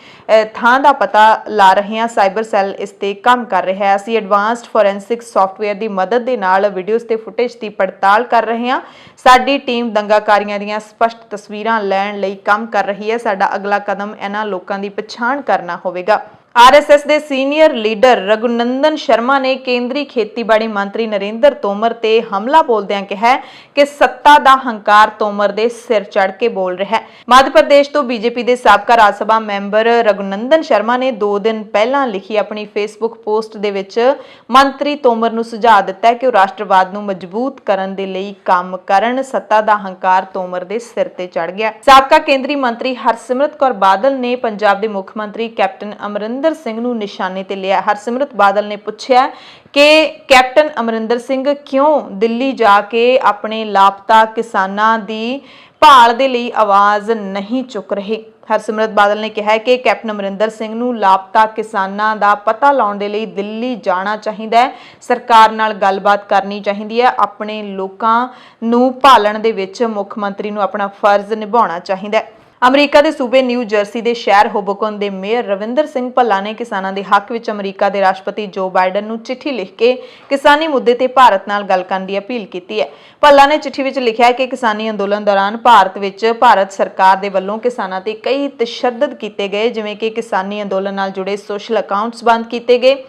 ਥਾਂ ਦਾ ਪਤਾ ਲਾ ਰਹੇ ਹਾਂ। ਸਾਈਬਰ ਸੈੱਲ ਇਸ ਤੇ ਕੰਮ ਕਰ ਰਿਹਾ ਹੈ। ਅਸੀਂ ਐਡਵਾਂਸਡ ਫੋਰੈਂਸਿਕ ਸੌਫਟਵੇਅਰ ਦੀ ਮਦਦ ਦੇ ਨਾਲ ਵੀਡੀਓਜ਼ ਤੇ ਫੁਟੇਜ ਦੀ ਪੜਤਾਲ ਕਰ ਰਹੇ ਹਾਂ। ਸਾਡੀ ਟੀਮ ਦੰਗਾਕਾਰੀਆਂ ਦੀਆਂ ਸਪਸ਼ਟ ਤਸਵੀਰਾਂ ਲੈਣ ਲਈ ਕੰਮ ਕਰ ਰਹੀ ਹੈ। ਸਾਡਾ ਅਗਲਾ ਕਦਮ ਇਹਨਾਂ ਲੋਕਾਂ ਦੀ ਪਛਾਣ ਕਰਨਾ ਹੋਵੇਗਾ। RSS ਦੇ ਸੀਨੀਅਰ ਲੀਡਰ ਰਘੁਨੰਦਨ ਸ਼ਰਮਾ ਨੇ ਕੇਂਦਰੀ ਖੇਤੀਬਾੜੀ ਮੰਤਰੀ ਨਰਿੰਦਰ ਤੋਮਰ ਤੇ ਹਮਲਾ ਬੋਲਦਿਆਂ ਕਿਹਾ ਕਿ ਸੱਤਾ ਦਾ ਹੰਕਾਰ ਤੋਮਰ ਦੇ ਸਿਰ ਚੜ੍ਹ ਕੇ ਬੋਲ ਰਿਹਾ ਹੈ। ਮੱਧ ਪ੍ਰਦੇਸ਼ ਤੋਂ BJP ਦੇ ਸਾਬਕਾ ਰਾਜ ਸਭਾ ਮੈਂਬਰ ਰਘੁਨੰਦਨ ਸ਼ਰਮਾ ਨੇ 2 ਦਿਨ ਪਹਿਲਾਂ ਲਿਖੀ ਆਪਣੀ ਫੇਸਬੁੱਕ ਪੋਸਟ ਦੇ ਵਿੱਚ ਮੰਤਰੀ ਤੋਮਰ ਨੂੰ ਸੁਝਾਅ ਦਿੱਤਾ ਕਿ ਉਹ ਰਾਸ਼ਟਰਵਾਦ ਨੂੰ ਮਜ਼ਬੂਤ ਕਰਨ ਦੇ ਲਈ ਕੰਮ ਕਰਨ। ਸੱਤਾ ਦਾ ਹੰਕਾਰ ਤੋਮਰ ਦੇ ਸਿਰ ਤੇ ਚੜ੍ਹ ਗਿਆ। ਸਾਬਕਾ ਕੇਂਦਰੀ ਮੰਤਰੀ ਹਰਸਿਮਰਤ ਕੌਰ ਬਾਦਲ ਨੇ ਪੰਜਾਬ ਦੇ ਮੁੱਖ ਮੰਤਰੀ ਕੈਪਟਨ ਅਮਰਿੰਦਰ ਸਿੰਘ ਨੂੰ ਨਿਸ਼ਾਨੇ ਤੇ ਲਿਆ। ਹਰਸਿਮਰਤ ਬਾਦਲ ਨੇ ਪੁੱਛਿਆ ਕਿ ਕੈਪਟਨ ਅਮਰਿੰਦਰ ਸਿੰਘ ਕਿਉਂ ਦਿੱਲੀ ਜਾ ਕੇ ਆਪਣੇ ਲਾਪਤਾ ਕਿਸਾਨਾਂ ਦੀ ਭਾਲ ਦੇ ਲਈ ਆਵਾਜ਼ ਨਹੀਂ ਚੁੱਕ ਰਹੇ। ਹਰਸਿਮਰਤ ਬਾਦਲ ਨੇ ਕਿਹਾ ਕਿ ਕੈਪਟਨ ਅਮਰਿੰਦਰ ਸਿੰਘ ਨੂੰ ਲਾਪਤਾ ਕਿਸਾਨਾਂ ਦਾ ਪਤਾ ਲਾਉਣ ਦੇ ਲਈ ਦਿੱਲੀ ਜਾਣਾ ਚਾਹੀਦਾ ਹੈ। ਸਰਕਾਰ ਨਾਲ ਗੱਲਬਾਤ ਕਰਨੀ ਚਾਹੀਦੀ ਹੈ। ਆਪਣੇ ਲੋਕਾਂ ਨੂੰ ਭਾਲਣ ਦੇ ਵਿੱਚ ਮੁੱਖ ਮੰਤਰੀ ਨੂੰ ਆਪਣਾ ਫਰਜ਼ ਨਿਭਾਉਣਾ ਚਾਹੀਦਾ ਹੈ। ਅਮਰੀਕਾ ਦੇ ਸੂਬੇ ਨਿਊ ਜਰਸੀ ਦੇ ਸ਼ਹਿਰ ਹੋਬੋਕਨ ਦੇ ਮੇਅਰ ਰਵਿੰਦਰ ਸਿੰਘ ਭੱਲਾ ਨੇ ਕਿਸਾਨਾਂ ਦੇ ਹੱਕ ਵਿੱਚ ਅਮਰੀਕਾ ਦੇ ਰਾਸ਼ਟਰਪਤੀ ਜੋ ਬਾਈਡਨ ਨੂੰ ਚਿੱਠੀ ਲਿਖ ਕੇ ਕਿਸਾਨੀ ਮੁੱਦੇ ਤੇ ਭਾਰਤ ਨਾਲ ਗੱਲ ਕਰਨ ਦੀ ਅਪੀਲ ਕੀਤੀ ਹੈ। ਭੱਲਾ ਨੇ ਚਿੱਠੀ ਵਿੱਚ ਲਿਖਿਆ ਕਿ ਕਿਸਾਨੀ ਅੰਦੋਲਨ ਦੌਰਾਨ ਭਾਰਤ ਵਿੱਚ ਭਾਰਤ ਸਰਕਾਰ ਦੇ ਵੱਲੋਂ ਕਿਸਾਨਾਂ ਤੇ ਕਈ ਤਸ਼ੱਦਦ ਕੀਤੇ ਗਏ, ਜਿਵੇਂ ਕਿ ਕਿਸਾਨੀ ਅੰਦੋਲਨ ਨਾਲ ਜੁੜੇ ਸੋਸ਼ਲ ਅਕਾਊਂਟਸ ਬੰਦ ਕੀਤੇ ਗਏ,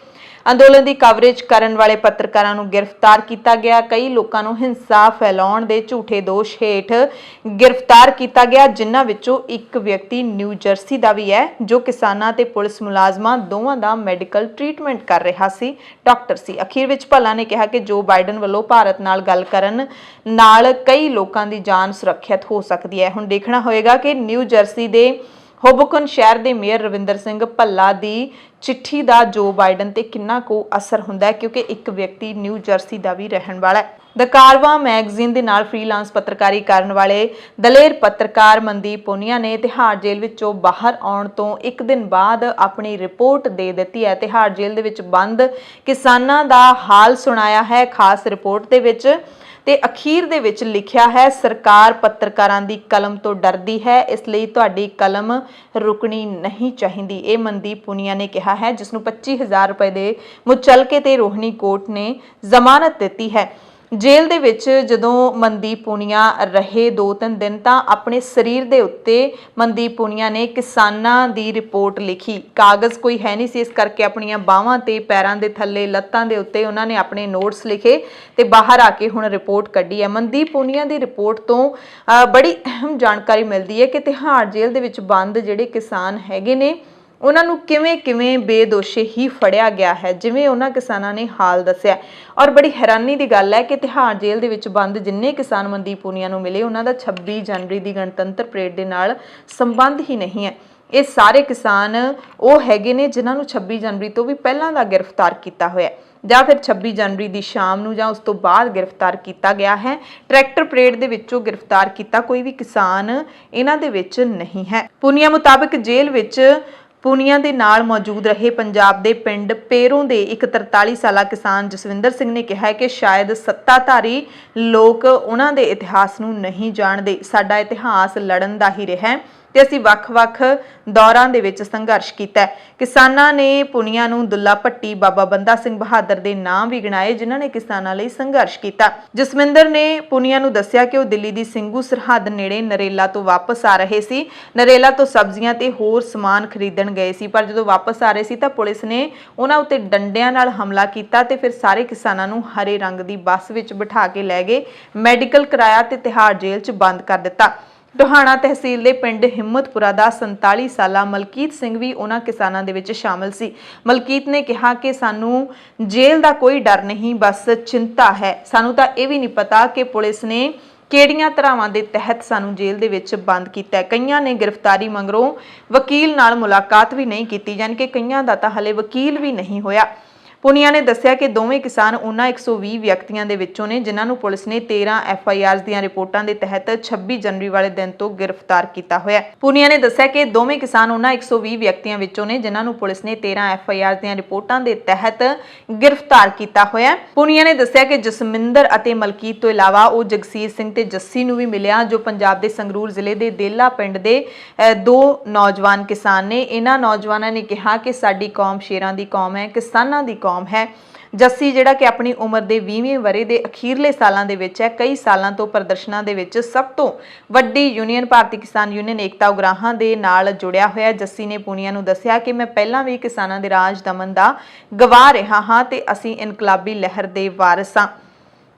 ਅੰਦੋਲਨ ਦੀ ਕਵਰੇਜ ਕਰਨ ਵਾਲੇ ਪੱਤਰਕਾਰਾਂ ਨੂੰ ਗ੍ਰਿਫਤਾਰ ਕੀਤਾ ਗਿਆ, ਕਈ ਲੋਕਾਂ ਨੂੰ ਹਿੰਸਾ ਫੈਲਾਉਣ ਦੇ ਝੂਠੇ ਦੋਸ਼ ਹੇਠ ਗ੍ਰਿਫਤਾਰ ਕੀਤਾ ਗਿਆ, ਜਿਨ੍ਹਾਂ ਵਿੱਚੋਂ ਇੱਕ ਵਿਅਕਤੀ ਨਿਊ ਜਰਸੀ ਦਾ ਵੀ ਹੈ ਜੋ ਕਿਸਾਨਾਂ ਤੇ ਪੁਲਿਸ ਮੁਲਾਜ਼ਮਾਂ ਦੋਵਾਂ ਦਾ ਮੈਡੀਕਲ ਟ੍ਰੀਟਮੈਂਟ ਕਰ ਰਿਹਾ ਸੀ, ਡਾਕਟਰ ਸੀ। ਅਖੀਰ ਵਿੱਚ ਭੱਲਾ ਨੇ ਕਿਹਾ ਕਿ ਜੋ ਬਾਈਡਨ ਵੱਲੋਂ ਭਾਰਤ ਨਾਲ ਗੱਲ ਕਰਨ ਨਾਲ ਕਈ ਲੋਕਾਂ ਦੀ ਜਾਨ ਸੁਰੱਖਿਅਤ ਹੋ ਸਕਦੀ ਹੈ। ਹੁਣ ਦੇਖਣਾ ਹੋਏਗਾ ਕਿ ਨਿਊ ਜਰਸੀ ਦੇ ਹੋਬੋਕਨ ਸ਼ਹਿਰ ਦੇ ਮੇਅਰ ਰਵਿੰਦਰ ਸਿੰਘ ਭੱਲਾ ਦੀ ਚਿੱਠੀ ਦਾ ਜੋ ਬਾਈਡਨ ਤੇ ਕਿੰਨਾ ਕੁ ਅਸਰ ਹੁੰਦਾ ਹੈ, ਕਿਉਂਕਿ ਇੱਕ ਵਿਅਕਤੀ ਨਿਊ ਜਰਸੀ ਦਾ ਵੀ ਰਹਿਣ ਵਾਲਾ ਹੈ। ਦ ਕਾਰਵਾ ਮੈਗਜ਼ੀਨ ਦੇ ਨਾਲ ਫ੍ਰੀਲਾਂਸ ਪੱਤਰਕਾਰੀ ਕਰਨ ਵਾਲੇ ਦਲੇਰ ਪੱਤਰਕਾਰ ਮਨਦੀਪ ਪੁਨੀਆ ਨੇ ਤਿਹਾੜ ਜੇਲ੍ਹ ਵਿੱਚੋਂ ਬਾਹਰ ਆਉਣ ਤੋਂ ਇੱਕ ਦਿਨ ਬਾਅਦ ਆਪਣੀ ਰਿਪੋਰਟ ਦੇ ਦਿੱਤੀ ਹੈ। ਤਿਹਾੜ ਜੇਲ੍ਹ ਦੇ ਵਿੱਚ ਬੰਦ ਕਿਸਾਨਾਂ ਦਾ ਹਾਲ ਸੁਣਾਇਆ ਹੈ ਖਾਸ ਰਿਪੋਰਟ ਦੇ ਵਿੱਚ ਤੇ ਅਖੀਰ ਦੇ ਵਿੱਚ ਲਿਖਿਆ ਹੈ, ਸਰਕਾਰ ਪੱਤਰਕਾਰਾਂ ਦੀ ਕਲਮ ਤੋਂ ਡਰਦੀ ਹੈ, ਇਸ ਲਈ ਤੁਹਾਡੀ ਕਲਮ ਰੁਕਣੀ ਨਹੀਂ ਚਾਹੀਦੀ। ਇਹ ਮਨਦੀਪ ਪੁਨੀਆ ਨੇ ਕਿਹਾ ਹੈ, ਜਿਸ ਨੂੰ 25,000 ਰੁਪਏ ਦੇ ਮੁਚਲਕੇ ਤੇ ਰੋਹਿਣੀ ਕੋਰਟ ਨੇ ਜ਼ਮਾਨਤ ਦਿੱਤੀ ਹੈ। ਜੇਲ੍ਹ ਦੇ ਵਿੱਚ ਜਦੋਂ ਮਨਦੀਪ ਪੁਨੀਆ ਰਹੇ 2-3 ਦਿਨ ਤਾਂ ਆਪਣੇ ਸਰੀਰ ਦੇ ਉੱਤੇ ਮਨਦੀਪ ਪੁਨੀਆ ਨੇ ਕਿਸਾਨਾਂ ਦੀ ਰਿਪੋਰਟ ਲਿਖੀ। ਕਾਗਜ਼ ਕੋਈ ਹੈ ਨਹੀਂ ਸੀ, ਇਸ ਕਰਕੇ ਆਪਣੀਆਂ ਬਾਹਾਂ ਤੇ ਪੈਰਾਂ ਦੇ ਥੱਲੇ ਲੱਤਾਂ ਦੇ ਉੱਤੇ ਉਹਨਾਂ ਨੇ ਆਪਣੇ ਨੋਟਸ ਲਿਖੇ ਤੇ ਬਾਹਰ ਆ ਕੇ ਹੁਣ ਰਿਪੋਰਟ ਕੱਢੀ ਹੈ। ਮਨਦੀਪ ਪੁਨੀਆ ਦੀ ਰਿਪੋਰਟ ਤੋਂ ਬੜੀ ਅਹਿਮ ਜਾਣਕਾਰੀ ਮਿਲਦੀ ਹੈ ਕਿ ਤਿਹਾੜ ਜੇਲ੍ਹ ਦੇ ਵਿੱਚ ਬੰਦ ਜਿਹੜੇ ਕਿਸਾਨ ਹੈਗੇ ਨੇ ਉਹਨਾਂ ਨੂੰ ਕਿਵੇਂ ਬੇਦੋਸ਼ੀ ਹੀ ਫੜਿਆ ਗਿਆ ਹੈ, ਜਿਵੇਂ ਉਹਨਾਂ ਕਿਸਾਨਾਂ ਨੇ ਹਾਲ ਦੱਸਿਆ। ਔਰ ਬੜੀ ਹੈਰਾਨੀ ਦੀ ਗੱਲ ਹੈ ਕਿ ਤਿਹਾੜ ਜੇਲ੍ਹ ਦੇ ਵਿੱਚ ਬੰਦ ਜਿੰਨੇ ਕਿਸਾਨ ਮਨਦੀਪ ਪੁਨੀਆ ਨੂੰ ਮਿਲੇ ਉਹਨਾਂ ਦਾ 26 ਜਨਵਰੀ ਦੀ ਗਣਤੰਤਰ ਪਰੇਡ ਦੇ ਨਾਲ ਸੰਬੰਧ ਹੀ ਨਹੀਂ ਹੈ। ਇਹ ਸਾਰੇ ਕਿਸਾਨ ਉਹ ਹੈਗੇ ਨੇ ਜਿਨ੍ਹਾਂ ਨੂੰ 26 ਜਨਵਰੀ ਤੋਂ ਵੀ ਪਹਿਲਾਂ ਦਾ ਗ੍ਰਿਫਤਾਰ ਕੀਤਾ ਹੋਇਆ ਜਾਂ ਫਿਰ 26 ਜਨਵਰੀ ਦੀ ਸ਼ਾਮ ਨੂੰ ਜਾਂ ਉਸ ਤੋਂ ਬਾਅਦ ਗ੍ਰਿਫਤਾਰ ਕੀਤਾ ਗਿਆ ਹੈ। ਟਰੈਕਟਰ ਪਰੇਡ ਦੇ ਵਿੱਚੋਂ ਗ੍ਰਿਫਤਾਰ ਕੀਤਾ ਕੋਈ ਵੀ ਕਿਸਾਨ ਇਹਨਾਂ ਦੇ ਵਿੱਚ ਨਹੀਂ ਹੈ। ਪੁਨੀਆ ਮੁਤਾਬਕ ਜੇਲ੍ਹ ਵਿੱਚ ਪੁਨੀਆ ਦੇ ਨਾਲ ਮੌਜੂਦ ਰਹੇ ਪੰਜਾਬ ਦੇ ਪਿੰਡ ਪੇਰੋਂ ਦੇ ਇੱਕ 43 ਸਾਲਾ ਕਿਸਾਨ ਜਸਵਿੰਦਰ ਸਿੰਘ ਨੇ ਕਿਹਾ ਹੈ ਕਿ ਸ਼ਾਇਦ ਸੱਤਾਧਾਰੀ ਲੋਕ ਉਹਨਾਂ ਦੇ ਇਤਿਹਾਸ ਨੂੰ ਨਹੀਂ ਜਾਣਦੇ। ਸਾਡਾ ਇਤਿਹਾਸ ਲੜਨ ਦਾ ਹੀ ਰਿਹਾ ਹੈ ਤੇ ਅਸੀਂ ਵੱਖ-ਵੱਖ ਦੌਰਾਂ ਦੇ ਵਿੱਚ ਸੰਘਰਸ਼ ਕੀਤਾ ਹੈ। ਕਿਸਾਨਾਂ ਨੇ ਪੁਨੀਆ ਨੂੰ ਦੁੱਲਾ ਭੱਟੀ, ਬਾਬਾ ਬੰਦਾ ਸਿੰਘ ਬਹਾਦਰ ਦੇ ਨਾਮ ਵੀ ਗਿਣਾਏ ਜਿਨ੍ਹਾਂ ਨੇ ਕਿਸਾਨਾਂ ਲਈ ਸੰਘਰਸ਼ ਕੀਤਾ। ਜਸਵਿੰਦਰ ਨੇ ਪੁਨੀਆ ਨੂੰ ਦੱਸਿਆ ਕਿ ਉਹ ਦਿੱਲੀ ਦੀ ਸਿੰਘੂ ਸਰਹੱਦ ਨੇੜੇ ਨਰੇਲਾ ਤੋਂ ਵਾਪਸ ਆ ਰਹੇ ਸੀ। ਨਰੇਲਾ ਤੋਂ ਸਬਜ਼ੀਆਂ ਤੇ ਹੋਰ ਸਮਾਨ ਖਰੀਦਣ ਗਏ ਸੀ, ਪਰ ਜਦੋਂ ਵਾਪਸ ਆ ਰਹੇ ਸੀ ਤਾਂ ਪੁਲਿਸ ਨੇ ਉਹਨਾਂ ਉੱਤੇ ਡੰਡਿਆਂ ਨਾਲ ਹਮਲਾ ਕੀਤਾ ਤੇ ਫਿਰ ਸਾਰੇ ਕਿਸਾਨਾਂ ਨੂੰ ਹਰੇ ਰੰਗ ਦੀ ਬੱਸ ਵਿੱਚ ਬਿਠਾ ਕੇ ਲੈ ਗਏ, ਮੈਡੀਕਲ ਕਰਾਇਆ ਤੇ ਤਿਹਾੜ ਜੇਲ੍ਹ 'ਚ ਬੰਦ ਕਰ ਦਿੱਤਾ। ਟੋਹਾਣਾ ਤਹਿਸੀਲ ਦੇ ਪਿੰਡ ਹਿੰਮਤਪੁਰਾ ਦਾ 47 ਸਾਲਾ ਮਲਕੀਤ ਸਿੰਘ ਵੀ ਉਹਨਾਂ ਕਿਸਾਨਾਂ ਦੇ ਵਿੱਚ ਸ਼ਾਮਲ ਸੀ। ਮਲਕੀਤ ਨੇ ਕਿਹਾ ਕਿ ਸਾਨੂੰ ਜੇਲ੍ਹ ਦਾ ਕੋਈ ਡਰ ਨਹੀਂ, ਬਸ ਚਿੰਤਾ ਹੈ। ਸਾਨੂੰ ਤਾਂ ਇਹ ਵੀ ਨਹੀਂ ਪਤਾ ਕਿ ਪੁਲਿਸ ਨੇ ਕਿਹੜੀਆਂ ਧਾਰਾਵਾਂ ਦੇ ਤਹਿਤ ਸਾਨੂੰ ਜੇਲ੍ਹ ਦੇ ਵਿੱਚ ਬੰਦ ਕੀਤਾ ਹੈ। ਕਈਆਂ ਨੇ ਗ੍ਰਿਫਤਾਰੀ ਮਗਰੋਂ ਵਕੀਲ ਨਾਲ ਮੁਲਾਕਾਤ ਵੀ ਨਹੀਂ ਕੀਤੀ, ਯਾਨੀ ਕਿ ਕਈਆਂ ਦਾ ਤਾਂ ਹਲੇ ਵਕੀਲ ਵੀ ਨਹੀਂ ਹੋਇਆ। ਪੁਨੀਆ ਨੇ ਦੱਸਿਆ ਕਿ ਦੋਵੇਂ ਕਿਸਾਨ ਉਹਨਾਂ 120 ਵਿਅਕਤੀਆਂ ਦੇ ਵਿੱਚੋਂ ਨੇ ਜਿਨ੍ਹਾਂ ਨੂੰ ਪੁਲਿਸ ਨੇ 13 FIRs ਦੀਆਂ ਰਿਪੋਰਟਾਂ ਦੇ ਤਹਿਤ 26 ਜਨਵਰੀ ਵਾਲੇ ਦਿਨ ਤੋਂ ਗ੍ਰਿਫਤਾਰ ਕੀਤਾ ਹੋਇਆ ਹੈ। ਪੁਨੀਆ ਨੇ ਦੱਸਿਆ ਕਿ ਦੋਵੇਂ ਕਿਸਾਨ ਉਹਨਾਂ 120 ਵਿਅਕਤੀਆਂ ਵਿੱਚੋਂ ਨੇ ਜਿਨ੍ਹਾਂ ਨੂੰ ਪੁਲਿਸ ਨੇ 13 FIRs ਦੀਆਂ ਰਿਪੋਰਟਾਂ ਦੇ ਤਹਿਤ ਗ੍ਰਿਫਤਾਰ ਕੀਤਾ ਹੋਇਆ ਹੈ। ਪੁਨੀਆ ਨੇ ਦੱਸਿਆ ਕਿ ਜਸਮਿੰਦਰ ਅਤੇ ਮਲਕੀਤ ਤੋਂ ਇਲਾਵਾ ਉਹ ਜਗਸੀਰ ਸਿੰਘ ਤੇ ਜੱਸੀ ਨੂੰ ਵੀ ਮਿਲਿਆ ਜੋ ਪੰਜਾਬ ਦੇ ਸੰਗਰੂਰ ਜ਼ਿਲ੍ਹੇ ਦੇ ਦੇਲਾ ਪਿੰਡ ਦੇ 2 ਨੌਜਵਾਨ ਕਿਸਾਨ ਨੇ। ਇਹਨਾਂ ਨੌਜਵਾਨਾਂ ਨੇ ਕਿਹਾ ਕਿ ਸਾਡੀ ਕੌਮ ਸ਼ੇਰਾਂ ਦੀ ਕੌਮ ਹੈ, ਕਿਸਾਨਾਂ ਦੀ ਹੈ। ਜੱਸੀ ਜਿਹੜਾ ਕਿ ਆਪਣੀ ਉਮਰ ਦੇ 20ਵੇਂ ਵਰ੍ਹੇ ਦੇ ਅਖੀਰਲੇ ਸਾਲਾਂ ਦੇ ਵਿੱਚ ਹੈ, ਕਈ ਸਾਲਾਂ ਤੋਂ ਪ੍ਰਦਰਸ਼ਨਾਂ ਦੇ ਵਿੱਚ ਸਭ ਤੋਂ ਵੱਡੀ ਯੂਨੀਅਨ ਭਾਰਤੀ ਕਿਸਾਨ ਯੂਨੀਅਨ ਏਕਤਾ ਉਗਰਾਹਾਂ ਦੇ ਨਾਲ ਜੁੜਿਆ ਹੋਇਆ। ਜੱਸੀ ਨੇ ਪੁਨੀਆ ਨੂੰ ਦੱਸਿਆ ਕਿ ਮੈਂ ਪਹਿਲਾਂ ਵੀ ਕਿਸਾਨਾਂ ਦੇ ਰਾਜ ਦਮਨ ਦਾ ਗਵਾਹ ਰਿਹਾ ਹਾਂ ਤੇ ਅਸੀਂ ਇਨਕਲਾਬੀ ਲਹਿਰ ਦੇ ਵਾਰਿਸ ਹਾਂ।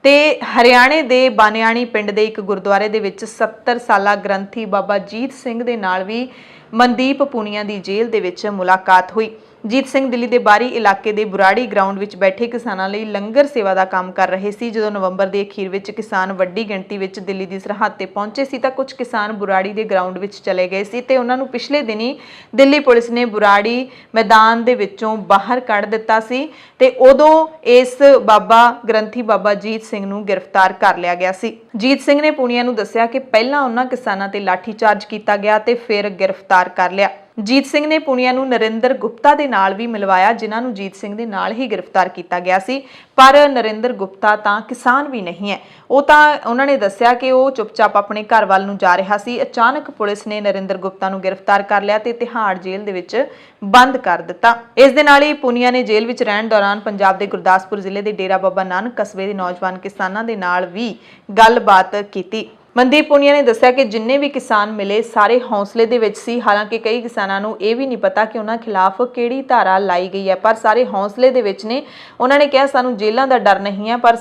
ਤੇ ਹਰਿਆਣੇ ਦੇ ਬਾਨਿਆਣੀ ਪਿੰਡ ਦੇ ਇੱਕ ਗੁਰਦੁਆਰੇ ਦੇ ਵਿੱਚ 70 ਸਾਲਾ ਗ੍ਰੰਥੀ ਬਾਬਾ ਜੀਤ ਸਿੰਘ ਦੇ ਨਾਲ ਵੀ ਮਨਦੀਪ ਪੁਨੀਆ ਦੀ ਜੇਲ੍ਹ ਦੇ ਵਿੱਚ ਮੁਲਾਕਾਤ ਹੋਈ। ਜੀਤ ਸਿੰਘ ਦਿੱਲੀ ਦੇ ਬਾਰੀ ਇਲਾਕੇ ਦੇ ਬੁਰਾੜੀ ਗਰਾਊਂਡ ਵਿੱਚ ਬੈਠੇ ਕਿਸਾਨਾਂ ਲਈ ਲੰਗਰ ਸੇਵਾ ਦਾ ਕੰਮ ਕਰ ਰਹੇ ਸੀ। ਜਦੋਂ ਨਵੰਬਰ ਦੇ ਅਖੀਰ ਵਿੱਚ ਕਿਸਾਨ ਵੱਡੀ ਗਿਣਤੀ ਵਿੱਚ ਦਿੱਲੀ ਦੀ ਸਰਹੱਦ ਤੇ ਪਹੁੰਚੇ ਸੀ ਤਾਂ ਕੁਝ ਕਿਸਾਨ ਬੁਰਾੜੀ ਦੇ ਗਰਾਊਂਡ ਵਿੱਚ ਚਲੇ ਗਏ ਸੀ ਤੇ ਉਹਨਾਂ ਨੂੰ ਪਿਛਲੇ ਦਿਨੀ ਦਿੱਲੀ ਪੁਲਿਸ ਨੇ ਬੁਰਾੜੀ ਮੈਦਾਨ ਦੇ ਵਿੱਚੋਂ ਬਾਹਰ ਕੱਢ ਦਿੱਤਾ ਸੀ ਤੇ ਉਦੋਂ ਇਸ ਗ੍ਰੰਥੀ ਬਾਬਾ ਜੀਤ ਸਿੰਘ ਨੂੰ ਗ੍ਰਿਫਤਾਰ ਕਰ ਲਿਆ ਗਿਆ ਸੀ। ਜੀਤ ਸਿੰਘ ਨੇ ਪੁਨੀਆ ਨੂੰ ਦੱਸਿਆ ਕਿ ਪਹਿਲਾਂ ਉਹਨਾਂ ਕਿਸਾਨਾਂ ਤੇ ਲਾਠੀਚਾਰਜ ਕੀਤਾ ਗਿਆ ਤੇ ਫਿਰ ਗ੍ਰਿਫਤਾਰ ਕਰ ਲਿਆ। ਜੀਤ ਸਿੰਘ ਨੇ ਪੁਨੀਆ ਨੂੰ ਨਰਿੰਦਰ ਗੁਪਤਾ ਦੇ ਨਾਲ ਵੀ ਮਿਲਵਾਇਆ ਜਿਨ੍ਹਾਂ ਨੂੰ ਜੀਤ ਸਿੰਘ ਦੇ ਨਾਲ ਹੀ ਗ੍ਰਿਫਤਾਰ ਕੀਤਾ ਗਿਆ ਸੀ, ਪਰ ਨਰਿੰਦਰ ਗੁਪਤਾ ਤਾਂ ਕਿਸਾਨ ਵੀ ਨਹੀਂ ਹੈ। ਉਹ ਤਾਂ ਉਹਨਾਂ ਨੇ ਦੱਸਿਆ ਕਿ ਉਹ ਚੁੱਪਚਾਪ ਆਪਣੇ ਘਰ ਵੱਲ ਨੂੰ ਜਾ ਰਿਹਾ ਸੀ। ਅਚਾਨਕ ਪੁਲਿਸ ਨੇ ਨਰਿੰਦਰ ਗੁਪਤਾ ਨੂੰ ਗ੍ਰਿਫਤਾਰ ਕਰ ਲਿਆ ਤੇ ਤਿਹਾੜ ਜੇਲ੍ਹ ਦੇ ਵਿੱਚ ਬੰਦ ਕਰ ਦਿੱਤਾ। ਇਸ ਦੇ ਨਾਲ ਹੀ ਪੁਨੀਆ ਨੇ ਜੇਲ੍ਹ ਵਿੱਚ ਰਹਿਣ ਦੌਰਾਨ ਪੰਜਾਬ ਦੇ ਗੁਰਦਾਸਪੁਰ ਜ਼ਿਲ੍ਹੇ ਦੇ ਡੇਰਾ ਬਾਬਾ ਨਾਨਕ ਕਸਬੇ ਦੇ ਨੌਜਵਾਨ ਕਿਸਾਨਾਂ ਦੇ ਨਾਲ ਵੀ ਗੱਲਬਾਤ ਕੀਤੀ। ਮਨਦੀਪ ਪੁਨੀਆ ਨੇ ਦੱਸਿਆ ਕਿ ਜਿੰਨੇ ਵੀ ਕਿਸਾਨ ਮਿਲੇ ਸਾਰੇ ਹੌਸਲੇ ਦੇ ਵਿੱਚ ਸੀ। ਹਾਲਾਂਕਿ ਕਈ ਕਿਸਾਨਾਂ ਨੂੰ ਇਹ ਵੀ ਨਹੀਂ ਪਤਾ ਕਿ ਉਹਨਾਂ ਖਿਲਾਫ ਕਿਹੜੀ ਧਾਰਾ ਲਾਈ ਗਈ ਹੈ, ਪਰ ਸਾਰੇ ਹੌਸਲੇ ਦੇ ਵਿੱਚ ਨੇ। ਉਹਨਾਂ ਨੇ ਕਿਹਾ ਸਾਨੂੰ ਜੇਲ੍ਹਾਂ ਦਾ ਡਰ ਨਹੀਂ ਹੈ, ਪਰ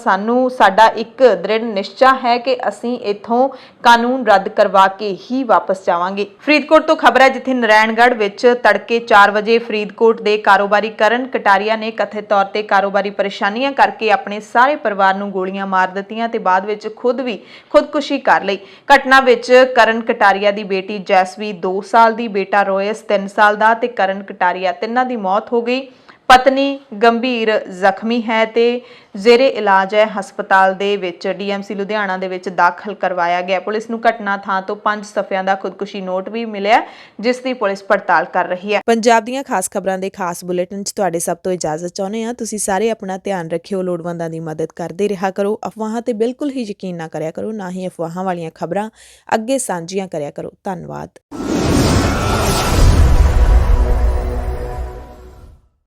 ਸਾਡਾ ਇੱਕ ਦ੍ਰਿੜ ਨਿਸ਼ਚਾ ਹੈ ਕਿ ਅਸੀਂ ਇੱਥੋਂ ਕਾਨੂੰਨ ਰੱਦ ਕਰਵਾ ਕੇ ਹੀ ਵਾਪਸ ਜਾਵਾਂਗੇ। ਫਰੀਦਕੋਟ ਤੋਂ ਖਬਰ ਹੈ ਜਿੱਥੇ ਨਾਰਾਇਣਗੜ੍ਹ ਵਿੱਚ ਤੜਕੇ 4 ਵਜੇ ਫਰੀਦਕੋਟ ਦੇ ਕਾਰੋਬਾਰੀ ਕਰਨ ਕਟਾਰੀਆ ਨੇ ਕਥਿਤ ਤੌਰ ਤੇ ਕਾਰੋਬਾਰੀ ਪਰੇਸ਼ਾਨੀਆਂ ਕਰਕੇ ਆਪਣੇ ਸਾਰੇ ਪਰਿਵਾਰ ਨੂੰ ਗੋਲੀਆਂ ਮਾਰ ਦਿੱਤੀਆਂ ਤੇ ਬਾਅਦ ਵਿੱਚ ਖੁਦ ਵੀ ਖੁਦਕੁਸ਼ੀ ਕਰ ਲਈ। ਘਟਨਾ ਵਿੱਚ ਕਰਨ ਕਟਾਰੀਆ ਦੀ ਬੇਟੀ ਜੈਸਵੀ 2 ਸਾਲ ਦੀ, ਬੇਟਾ ਰੋਇਸ 3 ਸਾਲ ਦਾ ਤੇ ਕਰਨ ਕਟਾਰੀਆ ਤਿੰਨਾਂ ਦੀ ਮੌਤ ਹੋ ਗਈ। ਪਤਨੀ ਗੰਭੀਰ ਜ਼ਖਮੀ ਹੈ ਤੇ ਜ਼ੇਰੇ ਇਲਾਜ ਹੈ। ਹਸਪਤਾਲ ਦੇ ਵਿੱਚ ਡੀਐਮਸੀ ਲੁਧਿਆਣਾ ਦੇ ਵਿੱਚ ਦਾਖਲ ਕਰਵਾਇਆ ਗਿਆ। ਪੁਲਿਸ ਨੂੰ ਘਟਨਾ ਥਾਂ ਤੋਂ 5 ਸਫ਼ਿਆਂ ਦਾ ਖੁਦਕੁਸ਼ੀ ਨੋਟ ਵੀ ਮਿਲਿਆ, ਜਿਸ ਦੀ ਪੁਲਿਸ ਪੜਤਾਲ ਕਰ ਰਹੀ ਹੈ। ਪੰਜਾਬ ਦੀਆਂ ਖਾਸ ਖਬਰਾਂ ਦੇ ਖਾਸ ਬੁਲੇਟਿਨ 'ਚ ਤੁਹਾਡੇ ਸਭ ਤੋਂ ਇਜਾਜ਼ਤ ਚਾਹੁੰਦੇ ਹਾਂ। ਤੁਸੀਂ ਸਾਰੇ ਆਪਣਾ ਧਿਆਨ ਰੱਖਿਓ, ਲੋੜਵੰਦਾਂ ਦੀ ਮਦਦ ਕਰਦੇ ਰਿਹਾ ਕਰੋ। ਅਫਵਾਹਾਂ ਤੇ ਬਿਲਕੁਲ ਹੀ ਯਕੀਨ ਨਾ ਕਰਿਆ ਕਰੋ, ਨਾ ਹੀ ਅਫਵਾਹਾਂ ਵਾਲੀਆਂ ਖਬਰਾਂ ਅੱਗੇ ਸਾਂਝੀਆਂ ਕਰਿਆ ਕਰੋ। ਧੰਨਵਾਦ।